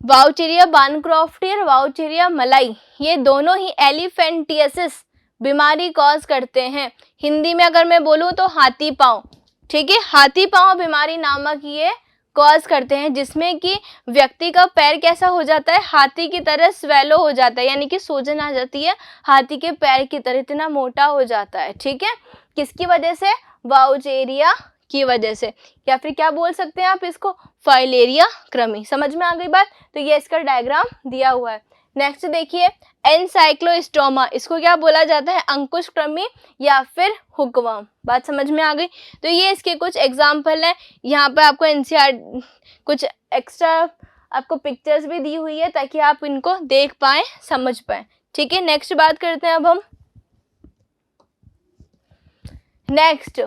वाउचेरिया बानक्रॉफ्टी और वाउचेरिया मलाई, ये दोनों ही एलिफेंटियसिस बीमारी कॉज करते हैं। हिंदी में अगर मैं बोलूँ तो हाथी पाँव, ठीक है, हाथी पाँव बीमारी नामक ये कॉज करते हैं, जिसमें कि व्यक्ति का पैर कैसा हो जाता है, हाथी की तरह स्वेलो हो जाता है, यानी कि सूजन आ जाती है हाथी के पैर की तरह, इतना मोटा हो जाता है, ठीक है। किसकी वजह से, वाउचेरिया की वजह से, या फिर क्या बोल सकते हैं आप इसको, फाइलेरिया क्रमी। समझ में आ गई बात? तो ये इसका डायग्राम दिया हुआ है। नेक्स्ट देखिए एनसाइक्लोस्टोमा, इसको क्या बोला जाता है, अंकुश क्रमी या फिर हुकवर्म। बात समझ में आ गई? तो ये इसके कुछ एग्जाम्पल हैं। यहाँ पे आपको एनसीईआर कुछ एक्स्ट्रा आपको पिक्चर्स भी दी हुई है ताकि आप इनको देख पाएं, समझ पाएं, ठीक है। नेक्स्ट बात करते हैं अब हम। नेक्स्ट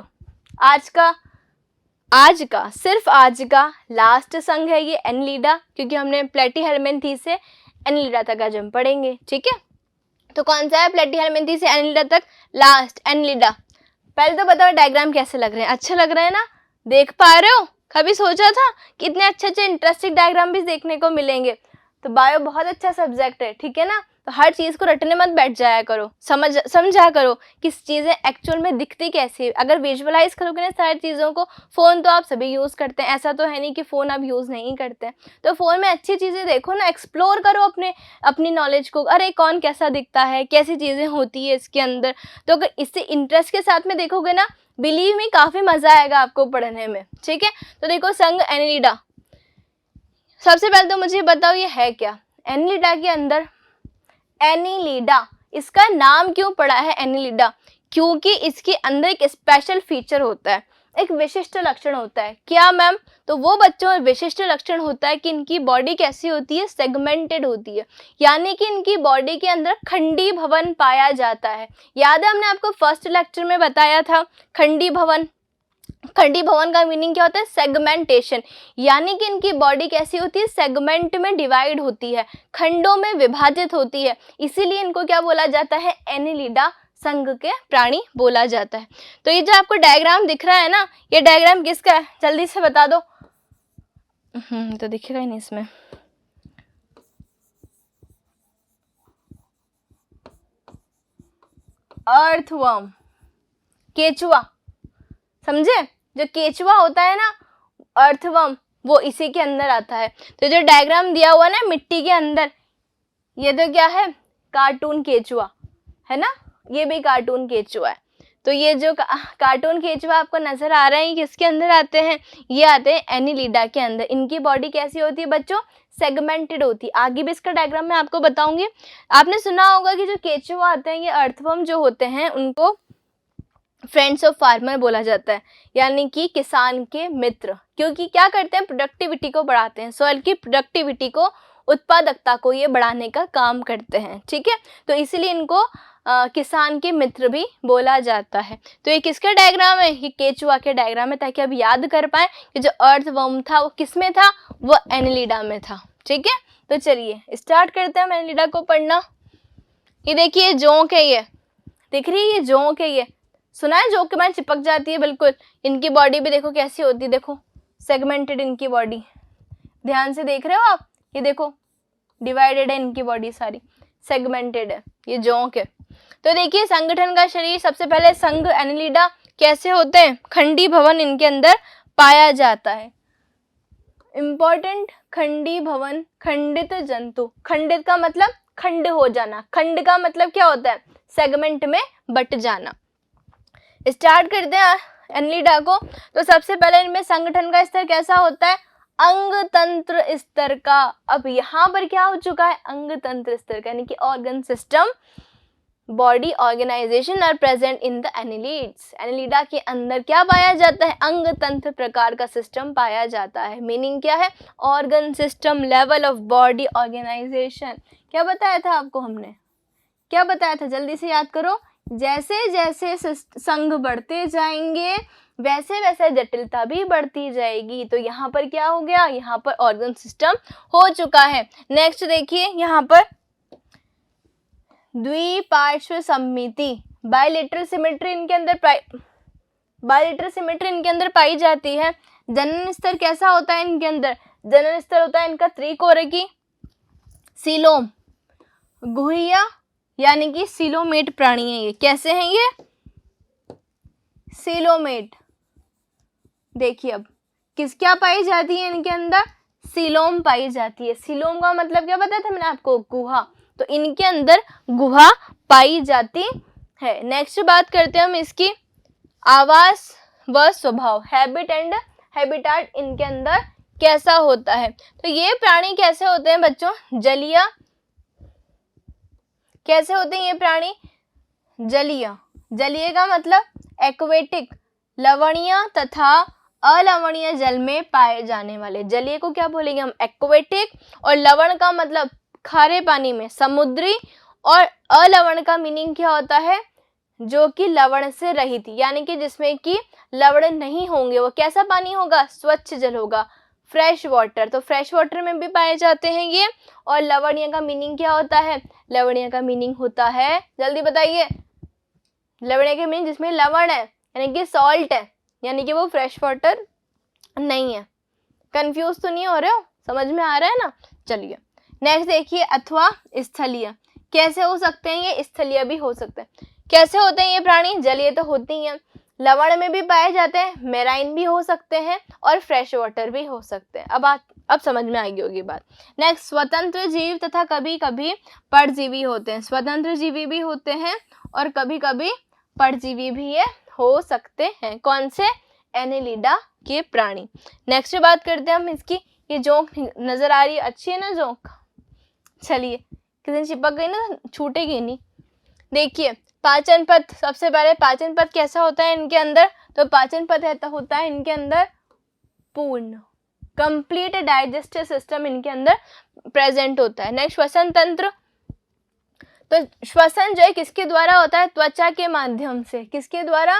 सिर्फ आज का लास्ट संघ है ये एनिलिडा, क्योंकि हमने प्लेटीहेल्मिन्थीस से एनिलिडा तक आज हम पढ़ेंगे, ठीक है। तो कौन सा है, प्लेटीहेल्मिन्थीस से एनिलिडा तक लास्ट एनिलिडा। पहले तो बताओ डायग्राम कैसे लग रहे हैं, अच्छे लग रहे हैं ना, देख पा रहे हो? कभी सोचा था कि इतने अच्छे अच्छे इंटरेस्टिंग डायग्राम भी देखने को मिलेंगे? तो बायो बहुत अच्छा सब्जेक्ट है, ठीक है ना। तो हर चीज़ को रटने मत बैठ जाया करो, समझा करो कि चीज़ें एक्चुअल में दिखती कैसी है। अगर विजुअलाइज करोगे ना सारी चीज़ों को, फ़ोन तो आप सभी यूज़ करते हैं, ऐसा तो है नहीं कि फ़ोन आप यूज़ नहीं करते हैं। तो फ़ोन में अच्छी चीज़ें देखो ना, एक्सप्लोर करो अपनी नॉलेज को। अरे कौन कैसा दिखता है, कैसी चीज़ें होती है इसके अंदर। तो अगर इससे इंटरेस्ट के साथ में देखोगे ना, बिलीव मी काफ़ी मज़ा आएगा आपको पढ़ने में, ठीक है। तो देखो संघ एनिलिडा, सबसे पहले तो मुझे बताओ ये है क्या। एनिलिडा के अंदर, एनिलिडा इसका नाम क्यों पड़ा है एनिलिडा, क्योंकि इसके अंदर एक स्पेशल फीचर होता है। एक विशिष्ट लक्षण होता है। क्या मैम? तो वो बच्चों विशिष्ट लक्षण होता है कि इनकी बॉडी कैसी होती है, सेगमेंटेड होती है, यानी कि इनकी बॉडी के अंदर खंडी भवन पाया जाता है। याद है हमने आपको फर्स्ट लेक्चर में बताया था खंडी भवन। खंडी भवन का मीनिंग क्या होता है, सेगमेंटेशन, यानी कि इनकी बॉडी कैसी होती है, सेगमेंट में डिवाइड होती है, खंडों में विभाजित होती है, इसीलिए इनको क्या बोला जाता है, एनिलिडा संघ के प्राणी बोला जाता है। तो ये जो आपको डायग्राम दिख रहा है ना, ये डायग्राम किसका है, जल्दी से बता दो। तो दिखेगा ही नहीं इसमें। अर्थवर्म, केचुआ, समझे? जो केचुआ होता है ना, अर्थवर्म, वो इसी के अंदर आता है। तो जो डायग्राम दिया हुआ ना मिट्टी के अंदर, ये तो क्या है, कार्टून केचुआ है ना, ये भी कार्टून केचुआ है। तो ये जो कार्टून केचुआ आपको नजर आ रहे हैं, किसके अंदर आते हैं, ये आते हैं एनिलिडा के अंदर। इनकी बॉडी कैसी होती है बच्चों, सेगमेंटेड होती है। आगे भी इसका डायग्राम मैं आपको बताऊंगी। आपने सुना होगा कि जो केचुआ आते हैं, ये अर्थवर्म जो होते हैं, उनको फ्रेंड्स ऑफ फार्मर बोला जाता है, यानी कि किसान के मित्र, क्योंकि क्या करते हैं, प्रोडक्टिविटी को बढ़ाते हैं, सॉइल की प्रोडक्टिविटी को, उत्पादकता को ये बढ़ाने का काम करते हैं, ठीक है। तो इसीलिए इनको किसान के मित्र भी बोला जाता है। तो ये किसका डायग्राम है, ये केचुआ के डायग्राम है, ताकि आप याद कर पाए कि जो अर्थवर्म था वो किस में था, वो एनिलिडा में था, ठीक है। तो चलिए स्टार्ट करते हैं एनिलिडा को पढ़ना। ये देखिए जोंक है, ये दिख रही है, ये जोंक है, ये सुना है, जोंक के बाद चिपक जाती है बिल्कुल। इनकी बॉडी भी देखो कैसी होती है, देखो सेगमेंटेड इनकी बॉडी, ध्यान से देख रहे हो आप, ये देखो डिवाइडेड है इनकी बॉडी, सारी सेगमेंटेड है, ये जोंक है। तो देखिए संगठन का शरीर, सबसे पहले संघ एनिलिडा कैसे होते हैं, खंडी भवन इनके अंदर पाया जाता है। इंपॉर्टेंट, खंडी भवन, खंडित जंतु, खंडित का मतलब खंड हो जाना, खंड का मतलब क्या होता है, सेगमेंट में बट जाना। स्टार्ट करते हैं एनिलिडा को। तो सबसे पहले इनमें संगठन का स्तर कैसा होता है, अंग तंत्र स्तर का। अब यहाँ पर क्या हो चुका है, अंग तंत्र स्तर का, यानी कि organ system, body organisation are present in the annelids. Annelida के अंदर क्या पाया जाता है, अंग तंत्र प्रकार का सिस्टम पाया जाता है। मीनिंग क्या है, organ system, level of body organisation. क्या बताया था आपको हमने, क्या बताया था, जल्दी से याद करो। जैसे जैसे संघ बढ़ते जाएंगे वैसे वैसे जटिलता भी बढ़ती जाएगी। तो यहाँ पर क्या हो गया, यहाँ पर ऑर्गन सिस्टम हो चुका है। नेक्स्ट देखिए, यहाँ पर द्विपार्श्व सममिति, बायलेटरल सिमेट्री इनके अंदर बायलेटरल सिमेट्री इनके अंदर पाई जाती है। जनन स्तर कैसा होता है इनके अंदर, जनन स्तर होता है इनका त्रिकोरकी, सीलोम, गुहिया, यानी कि सीलोमेट प्राणी है ये। कैसे हैं ये, सीलोमेट। देखिए अब क्या पाई जाती है इनके अंदर, सीलोम पाई जाती है। सीलोम का मतलब क्या बताया था मैंने आपको, गुहा। तो इनके अंदर गुहा पाई जाती है। नेक्स्ट बात करते हैं हम इसकी आवास व स्वभाव, हैबिट एंड हैबिटाट इनके अंदर कैसा होता है। तो ये प्राणी कैसे होते हैं बच्चों, जलीय। कैसे होते हैं ये प्राणी, जलीय। जलीय का मतलब एक्वेटिक, लवणीय तथा अलवणीय जल में पाए जाने वाले। जलीय को क्या बोलेंगे हम, एक्वेटिक। और लवण का मतलब खारे पानी में, समुद्री। और अलवण का मीनिंग क्या होता है, जो कि लवण से रहित, यानी कि जिसमें कि लवण नहीं होंगे। वो कैसा पानी होगा, स्वच्छ जल होगा, फ्रेश वाटर। तो फ्रेश वाटर में भी पाए जाते हैं ये। और लवणीय का मीनिंग क्या होता है, लवणीय का मीनिंग होता है, जल्दी बताइए, लवणीय के मीनिंग जिसमें लवण है, यानी कि सॉल्ट है, यानी कि वो फ्रेश वाटर नहीं है। कंफ्यूज तो नहीं हो रहे हो, समझ में आ रहा है ना। चलिए नेक्स्ट देखिए, अथवा स्थलीय। कैसे हो सकते हैं ये, स्थलीय भी हो सकते हैं। कैसे होते हैं ये प्राणी, जलीय तो होते ही हैं, लवण में भी पाए जाते हैं, मेराइन भी हो सकते हैं, और फ्रेश वाटर भी हो सकते हैं। अब समझ में आएगी होगी बात। नेक्स्ट, स्वतंत्र जीव तथा कभी कभी परजीवी होते हैं। स्वतंत्र जीवी भी होते हैं और कभी कभी परजीवी भी ये हो सकते हैं। कौन से, एनिलिडा के प्राणी। नेक्स्ट बात करते हैं हम इसकी, ये जोंक नजर आ रही है, अच्छी है ना जोंक। चलिए, किसी दिन चिपक गई ना छूटेगी नहीं। देखिए पाचन पथ, सबसे पहले पाचन पथ कैसा होता है इनके अंदर, तो पाचन पथ होता है इनके अंदर पूर्ण, कंप्लीट डाइजेस्टिव सिस्टम इनके अंदर प्रेजेंट होता है। नेक्स्ट श्वसन तंत्र, तो श्वसन जो है किसके द्वारा होता है, त्वचा के माध्यम से, किसके द्वारा,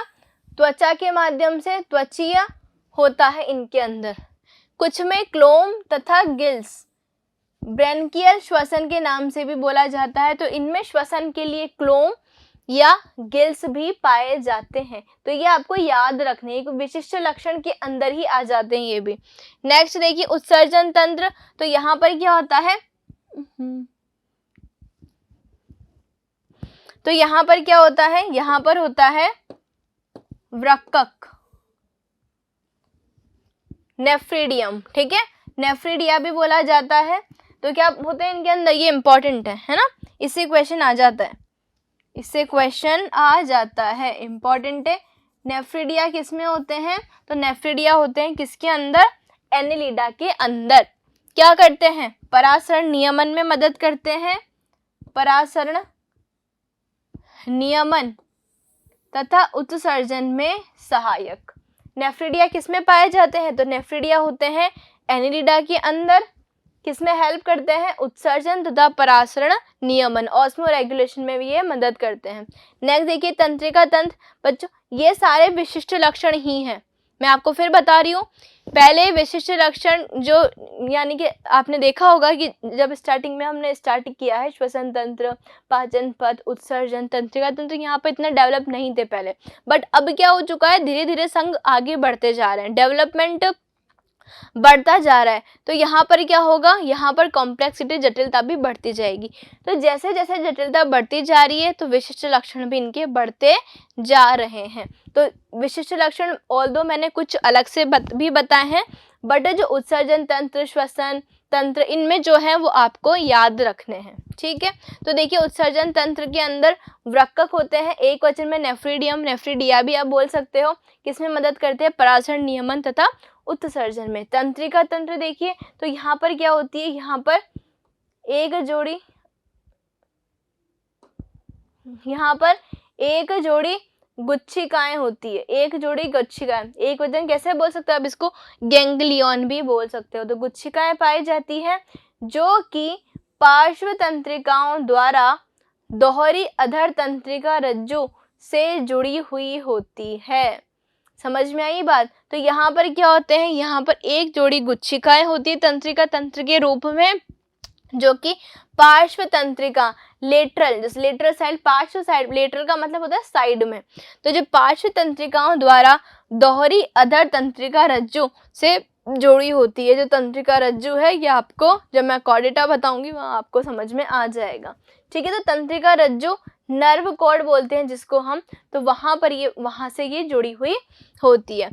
त्वचा के माध्यम से, त्वचीय होता है इनके अंदर। कुछ में क्लोम तथा गिल्स, ब्रेनकियल श्वसन के नाम से भी बोला जाता है, तो इनमें श्वसन के लिए क्लोम या गिल्स भी पाए जाते हैं। तो ये आपको याद रखने, एक विशिष्ट लक्षण के अंदर ही आ जाते हैं ये भी। नेक्स्ट देखिए उत्सर्जन तंत्र, तो यहाँ पर क्या होता है, तो यहाँ पर क्या होता है, यहाँ पर होता है वृक्कक, नेफ्रिडियम, ठीक है, नेफ्रिडिया भी बोला जाता है। तो क्या होते हैं इनके अंदर, ये इंपॉर्टेंट है ना, इससे क्वेश्चन आ जाता है, इससे क्वेश्चन आ जाता है, इंपॉर्टेंट है। नेफ्रिडिया किस में होते हैं, तो नेफ्रिडिया होते हैं किसके अंदर, एनेलिडा के अंदर। क्या करते हैं, परासरण नियमन में मदद करते हैं, परासरण नियमन तथा उत्सर्जन में सहायक। नेफ्रिडिया किस में पाए जाते हैं, तो नेफ्रिडिया होते हैं एनेलिडा के अंदर, किसमें हेल्प करते हैं, उत्सर्जन तथा परासरण नियमन, ऑस्मो रेगुलेशन में भी ये मदद करते हैं। नेक्स्ट देखिए तंत्रिका तंत्र, बच्चों ये सारे विशिष्ट लक्षण ही हैं, मैं आपको फिर बता रही हूँ। पहले विशिष्ट लक्षण जो, यानी कि आपने देखा होगा कि जब स्टार्टिंग में हमने स्टार्ट किया है श्वसन तंत्र, पाचन पथ, उत्सर्जन, तंत्रिका तंत्र, यहाँ पे इतना डेवलप नहीं थे पहले, बट अब क्या हो चुका है, धीरे धीरे संघ आगे बढ़ते जा रहे हैं, डेवलपमेंट बढ़ता जा रहा है। तो यहाँ पर क्या होगा, यहाँ पर कॉम्प्लेक्सिटी, जटिलता भी बढ़ती जाएगी। तो जैसे जैसे जटिलता बढ़ती जा रही है तो विशिष्ट लक्षण भी इनके बढ़ते जा रहे हैं। तो विशिष्ट लक्षण ऑल्दो मैंने कुछ अलग से भी बताए हैं, बट जो उत्सर्जन तंत्र, श्वसन तंत्र, इनमें जो है वो आपको याद रखने हैं, ठीक है। तो देखिए उत्सर्जन तंत्र के अंदर वृक्कक होते हैं, एक वचन में नेफ्रिडियम, नेफ्रिडिया भी आप बोल सकते हो, किसमें मदद करते हैं, परासरण नियमन तथा उत्सर्जन में। तंत्रिका तंत्र देखिए, तो यहाँ पर क्या होती है, यहाँ पर एक जोड़ी गुच्छिकाएं होती है, एक जोड़ी गुच्छिकाएं, एक वचन कैसे बोल सकते हो आप इसको, गैंग्लियन भी बोल सकते हो। तो गुच्छिकाएं पाई जाती है जो कि पार्श्व तंत्रिकाओं द्वारा दोहरी अधर तंत्रिका रज्जु से जुड़ी हुई होती है। समझ में आई बात। तो यहाँ पर क्या होते हैं, यहाँ पर एक जोड़ी गुच्छिकाएं होती है तंत्रिका तंत्र के रूप में, जो कि पार्श्व तंत्रिका, लेटरल, जैसे लेटरल साइड, पार्श्व साइड, लेटरल का मतलब होता है साइड में, तो जो पार्श्व तंत्रिकाओं द्वारा दोहरी अधर तंत्रिका रज्जु से जोड़ी होती है। जो तंत्रिका रज्जु है ये आपको जब मैं कॉर्डेटा बताऊंगी वहाँ आपको समझ में आ जाएगा, ठीक है। तो तंत्रिका रज्जु नर्व कॉर्ड बोलते हैं जिसको हम, तो वहां पर ये, वहां से ये जुड़ी हुई होती है।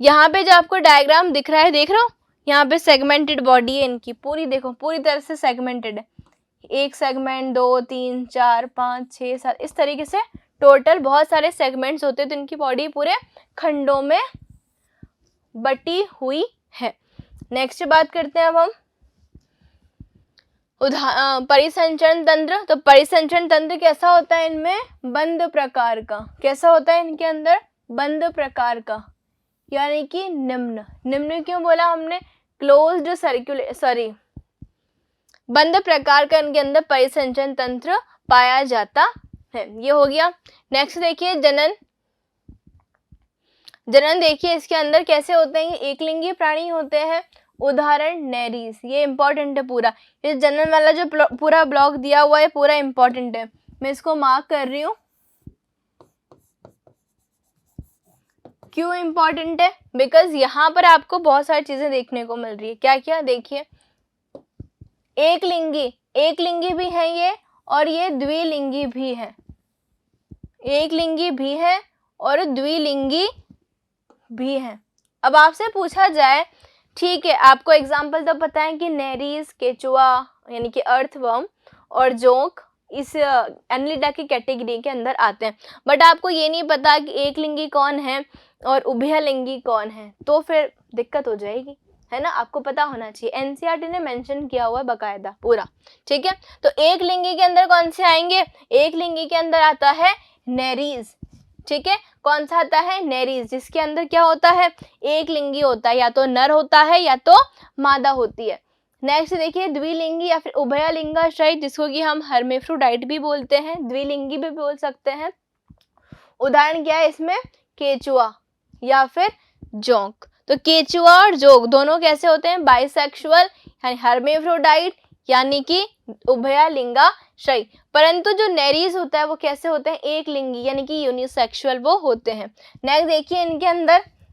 यहाँ पे जो आपको डायग्राम दिख रहा है, देख रहे हो, यहाँ पे सेगमेंटेड बॉडी है इनकी पूरी, देखो पूरी तरह से सेगमेंटेड है, एक सेगमेंट, 2, 3, 4, 5, 6, 7, इस तरीके से टोटल बहुत सारे सेगमेंट्स होते हैं। तो इनकी बॉडी पूरे खंडों में बटी हुई है। नेक्स्ट बात करते हैं अब हम परिसंचरण तंत्र। तो परिसंचरण तंत्र कैसा होता है, इनमें बंद प्रकार का, कैसा होता है इनके अंदर, बंद प्रकार का, यानी कि निम्न। निम्न क्यों बोला हमने, क्लोज्ड बंद प्रकार का इनके अंदर परिसंचरण तंत्र पाया जाता है। ये हो गया। नेक्स्ट देखिए जनन। जनन देखिए इसके अंदर कैसे होते हैं, ये एकलिंगी प्राणी होते हैं, उदाहरण नेरीज, ये इंपॉर्टेंट है पूरा, ये जनन वाला जो पूरा ब्लॉक दिया हुआ है पूरा इंपॉर्टेंट है, मैं इसको मार्क कर रही हूँ। क्यों इंपॉर्टेंट है, बिकॉज यहाँ पर आपको बहुत सारी चीजें देखने को मिल रही है। क्या क्या, देखिए एक लिंगी भी है ये, और ये द्विलिंगी भी है, एक लिंगी भी है और द्विलिंगी भी है। अब आपसे पूछा जाए, ठीक है, आपको एग्जाम्पल तो पता है कि नेरीज, केचुआ यानी कि अर्थवर्म और जोंक इस एनिलिडा की कैटेगरी के अंदर आते हैं, बट आपको ये नहीं पता कि एक लिंगी कौन है और उभयलिंगी कौन है, तो फिर दिक्कत हो जाएगी, है ना। आपको पता होना चाहिए, एनसीईआरटी ने मेंशन किया हुआ है बकायदा पूरा, ठीक है। तो एक लिंगी के अंदर कौन से आएंगे, एक लिंगी के अंदर आता है नेरीज, ठीक है। कौन सा आता है? नेरीज, जिसके अंदर क्या होता है? एक लिंगी होता है, या तो नर होता है या तो मादा होती है। नेक्स्ट देखिए द्विलिंगी या फिर उभयलिंगाश्रयी, जिसको कि हम हर्मेफ्रोडाइट भी बोलते हैं, द्विलिंगी भी बोल सकते हैं। उदाहरण क्या है इसमें? केचुआ या फिर जोंक। तो केचुआ और जोंक दोनों कैसे होते हैं? बाइसेक्सुअल यानी हर्मेफ्रोडाइट यानी कि उभयलिंगाश्रयी। परंतु जो नेरीज होता है वो कैसे होते हैं? एक लिंगी यानी कि यूनिसेक्सुअल वो होते हैं। नेक्स्ट देखिए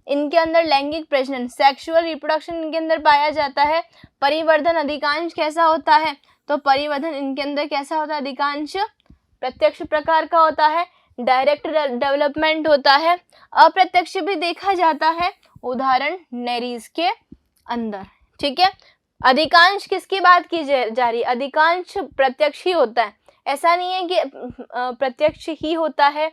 इनके अंदर लैंगिक प्रजनन, सेक्सुअल रिप्रोडक्शन इनके अंदर पाया जाता है। परिवर्धन अधिकांश कैसा होता है? तो परिवर्धन इनके अंदर कैसा होता है? अधिकांश प्रत्यक्ष प्रकार का होता है, डायरेक्ट डेवलपमेंट होता है, अप्रत्यक्ष भी देखा जाता है, उदाहरण नेरीज के अंदर, ठीक है। अधिकांश किसकी बात की जा रही? अधिकांश प्रत्यक्ष ही होता है, ऐसा नहीं है कि प्रत्यक्ष ही होता है,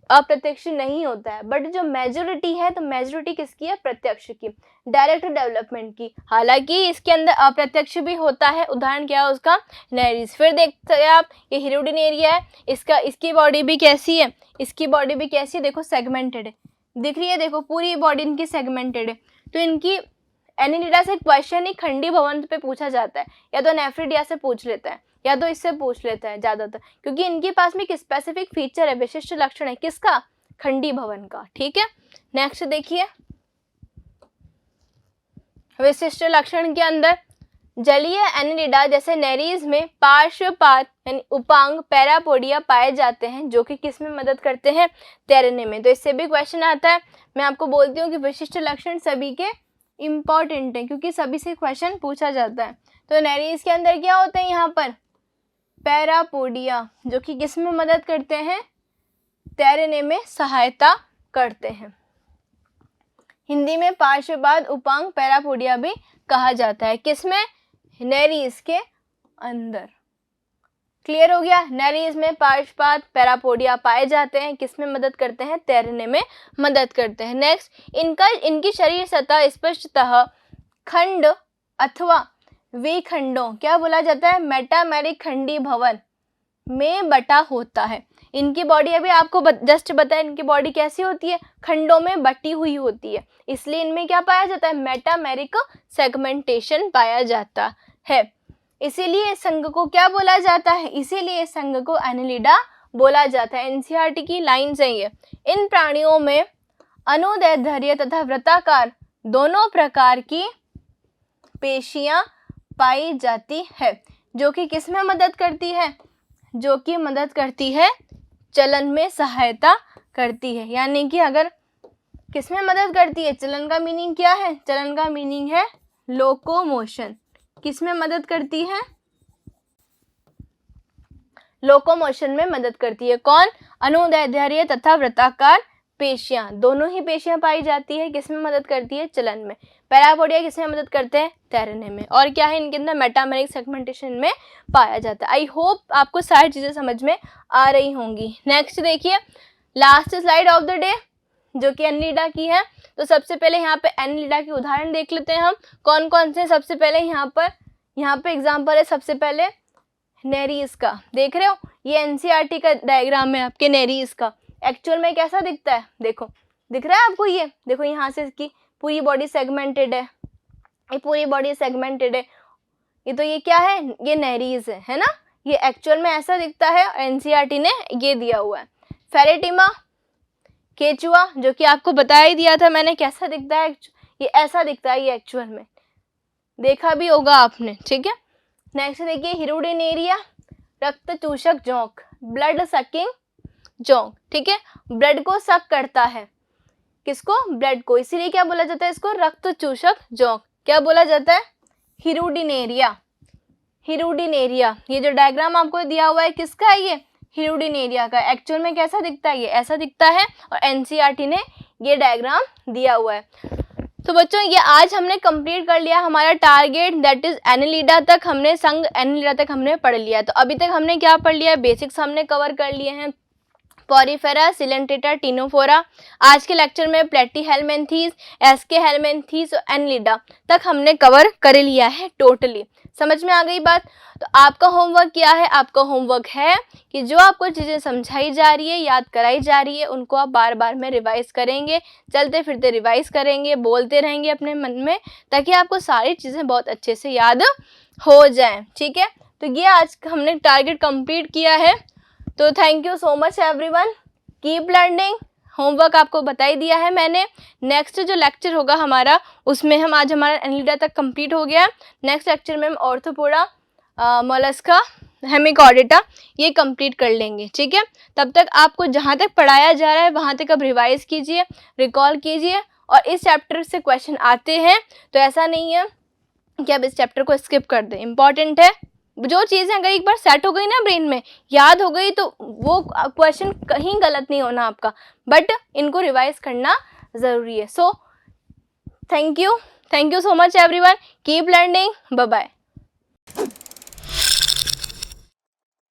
अप्रत्यक्ष नहीं होता है। बट जो मेजोरिटी है तो मेजोरिटी किसकी है? प्रत्यक्ष की, डायरेक्ट डेवलपमेंट की। हालांकि इसके अंदर अप्रत्यक्ष भी होता है, उदाहरण क्या है उसका? नेरीज। फिर देखते हैं आप, ये हिरुडिनेरिया है, इसकी बॉडी भी कैसी है? इसकी बॉडी भी कैसी है? देखो सेगमेंटेड है, दिख रही है, देखो पूरी बॉडी इनकी सेगमेंटेड है। तो इनकी एनिलिडा से क्वेश्चन ही खंडी भवन पे पूछा जाता है, या तो नेफ्रिडिया से पूछ लेता है या तो इससे पूछ लेता है ज्यादातर, क्योंकि इनके पास में एक स्पेसिफिक फीचर है, विशिष्ट लक्षण है, किसका? खंडी भवन का, ठीक है। नेक्स्ट देखिए विशिष्ट लक्षण के अंदर जलीय एनिलिडा जैसे नेरीज में पार्श्वपाद यानी उपांग पैरापोडिया पाए जाते हैं, जो कि किस में मदद करते हैं? तैरने में। तो इससे भी क्वेश्चन आता है। मैं आपको बोलती हूँ कि विशिष्ट लक्षण सभी के इम्पॉर्टेंट है, क्योंकि सभी से क्वेश्चन पूछा जाता है। तो नेरीज के अंदर क्या होते हैं? यहाँ पर पैरापोडिया, जो कि किस में मदद करते हैं? तैरने में सहायता करते हैं। हिंदी में पार्श्वपाद उपांग पैरापोडिया भी कहा जाता है, किसमें? नेरीज के अंदर। क्लियर हो गया? नेरीज में पार्श्वपाद पैरापोडिया पाए जाते हैं, किसमें मदद करते हैं? तैरने में मदद करते हैं। नेक्स्ट इनकी शरीर सतह स्पष्टतः खंड अथवा विखंडों, क्या बोला जाता है? मेटामेरिक खंडी भवन में बटा होता है। इनकी बॉडी अभी आपको जस्ट बताया, इनकी बॉडी कैसी होती है? खंडों में बटी हुई होती है, इसलिए इनमें क्या पाया जाता है? मेटामेरिक सेगमेंटेशन पाया जाता है। इसीलिए इस संघ को क्या बोला जाता है? इसीलिए इस संघ को एनिलिडा बोला जाता है। एनसीईआरटी की लाइन चाहिए। इन प्राणियों में अनुदैर्ध्य तथा वृत्ताकार दोनों प्रकार की पेशियां पाई जाती है, जो कि किस में मदद करती है? जो कि मदद करती है चलन में सहायता करती है। यानी कि अगर किस में मदद करती है? चलन का मीनिंग क्या है? चलन का मीनिंग है लोकोमोशन। किस में मदद करती है? लोकोमोशन में मदद करती है। कौन? अनुदैर्ध्य तथा वृत्ताकार पेशियां, दोनों ही पेशियां पाई जाती है, किस में मदद करती है? चलन में। पैरापोडिया किस में मदद करते हैं? तैरने में। और क्या है? इनके अंदर मेटामेरिक सेगमेंटेशन में पाया जाता है। आई होप आपको सारी चीजें समझ में आ रही होंगी। नेक्स्ट देखिए last slide of the day, जो कि एनिलिडा की है। तो सबसे पहले यहाँ पे एनिलिडा के उदाहरण देख लेते हैं हम, कौन कौन से। सबसे पहले यहाँ पे एग्जाम्पल है, सबसे पहले नेरीज का, देख रहे हो? ये एनसीईआरटी का डायग्राम है आपके नेरीज का। एक्चुअल में कैसा दिखता है? देखो, दिख रहा है आपको? ये देखो, यहाँ से इसकी पूरी बॉडी सेगमेंटेड है, ये पूरी बॉडी सेगमेंटेड है। ये तो ये क्या है? ये नेरीज है ना? ये एक्चुअल में ऐसा दिखता है, एनसीईआरटी ने ये दिया हुआ है। फेरेटिमा केचुआ, जो कि आपको बता ही दिया था मैंने कैसा दिखता है, ये ऐसा दिखता है, ये एक्चुअल में देखा भी होगा आपने, ठीक है। नेक्स्ट देखिए हिरुडिनेरिया, रक्त चूषक जोंक, ब्लड सकिंग जोंक, ठीक है। ब्लड को सक करता है, किसको? ब्लड को, इसीलिए क्या बोला जाता है इसको? रक्त चूषक जोंक। क्या बोला जाता है? हिरुडिनेरिया। हिरुडिनेरिया, ये जो डायग्राम आपको दिया हुआ है किसका है? ये हिरुडिनेरिया का। एक्चुअल में कैसा दिखता है? ये ऐसा दिखता है, और एनसीईआरटी ने ये डायग्राम दिया हुआ है। तो बच्चों ये आज हमने कंप्लीट कर लिया हमारा टारगेट, दैट इज एनिलिडा तक हमने, संघ एनिलिडा तक हमने पढ़ लिया। तो अभी तक हमने क्या पढ़ लिया? बेसिक्स हमने कवर कर लिए हैं, पॉरीफेरा, सिलेंट्रेटा, टिनोफोरा। आज के लेक्चर में प्लेटीहेलमिन्थीज, एस्के हेलमिन्थीज और एनलिडा तक हमने कवर कर लिया है टोटली। समझ में आ गई बात? तो आपका होमवर्क क्या है? आपका होमवर्क है कि जो आपको चीज़ें समझाई जा रही है, याद कराई जा रही है, उनको आप बार बार में रिवाइज करेंगे, चलते फिरते रिवाइज करेंगे, बोलते रहेंगे अपने मन में, ताकि आपको सारी चीज़ें बहुत अच्छे से याद हो जाएं। ठीक है, तो ये आज हमने टारगेट कंप्लीट किया है। तो thank you so much everyone, keep learning. Homework आपको बता ही दिया है मैंने। नेक्स्ट जो लेक्चर होगा हमारा, उसमें हम आज हमारा एनलिडा तक कंप्लीट हो गया। नेक्स्ट लेक्चर में हम ऑर्थोपोडा, मोलस्का, हेमिकॉर्डेटा ये कंप्लीट कर लेंगे। ठीक है, तब तक आपको जहाँ तक पढ़ाया जा रहा है वहाँ तक आप रिवाइज कीजिए, रिकॉल कीजिए। और इस चैप्टर से क्वेश्चन आते हैं तो ऐसा नहीं है कि आप इस चैप्टर को स्किप कर दें। इंपॉर्टेंट है, जो चीज़ें अगर एक बार सेट हो गई ना ब्रेन में, याद हो गई, तो वो क्वेश्चन कहीं गलत नहीं होना आपका, बट इनको रिवाइज करना ज़रूरी है। So thank you so much everyone, keep learning, bye bye.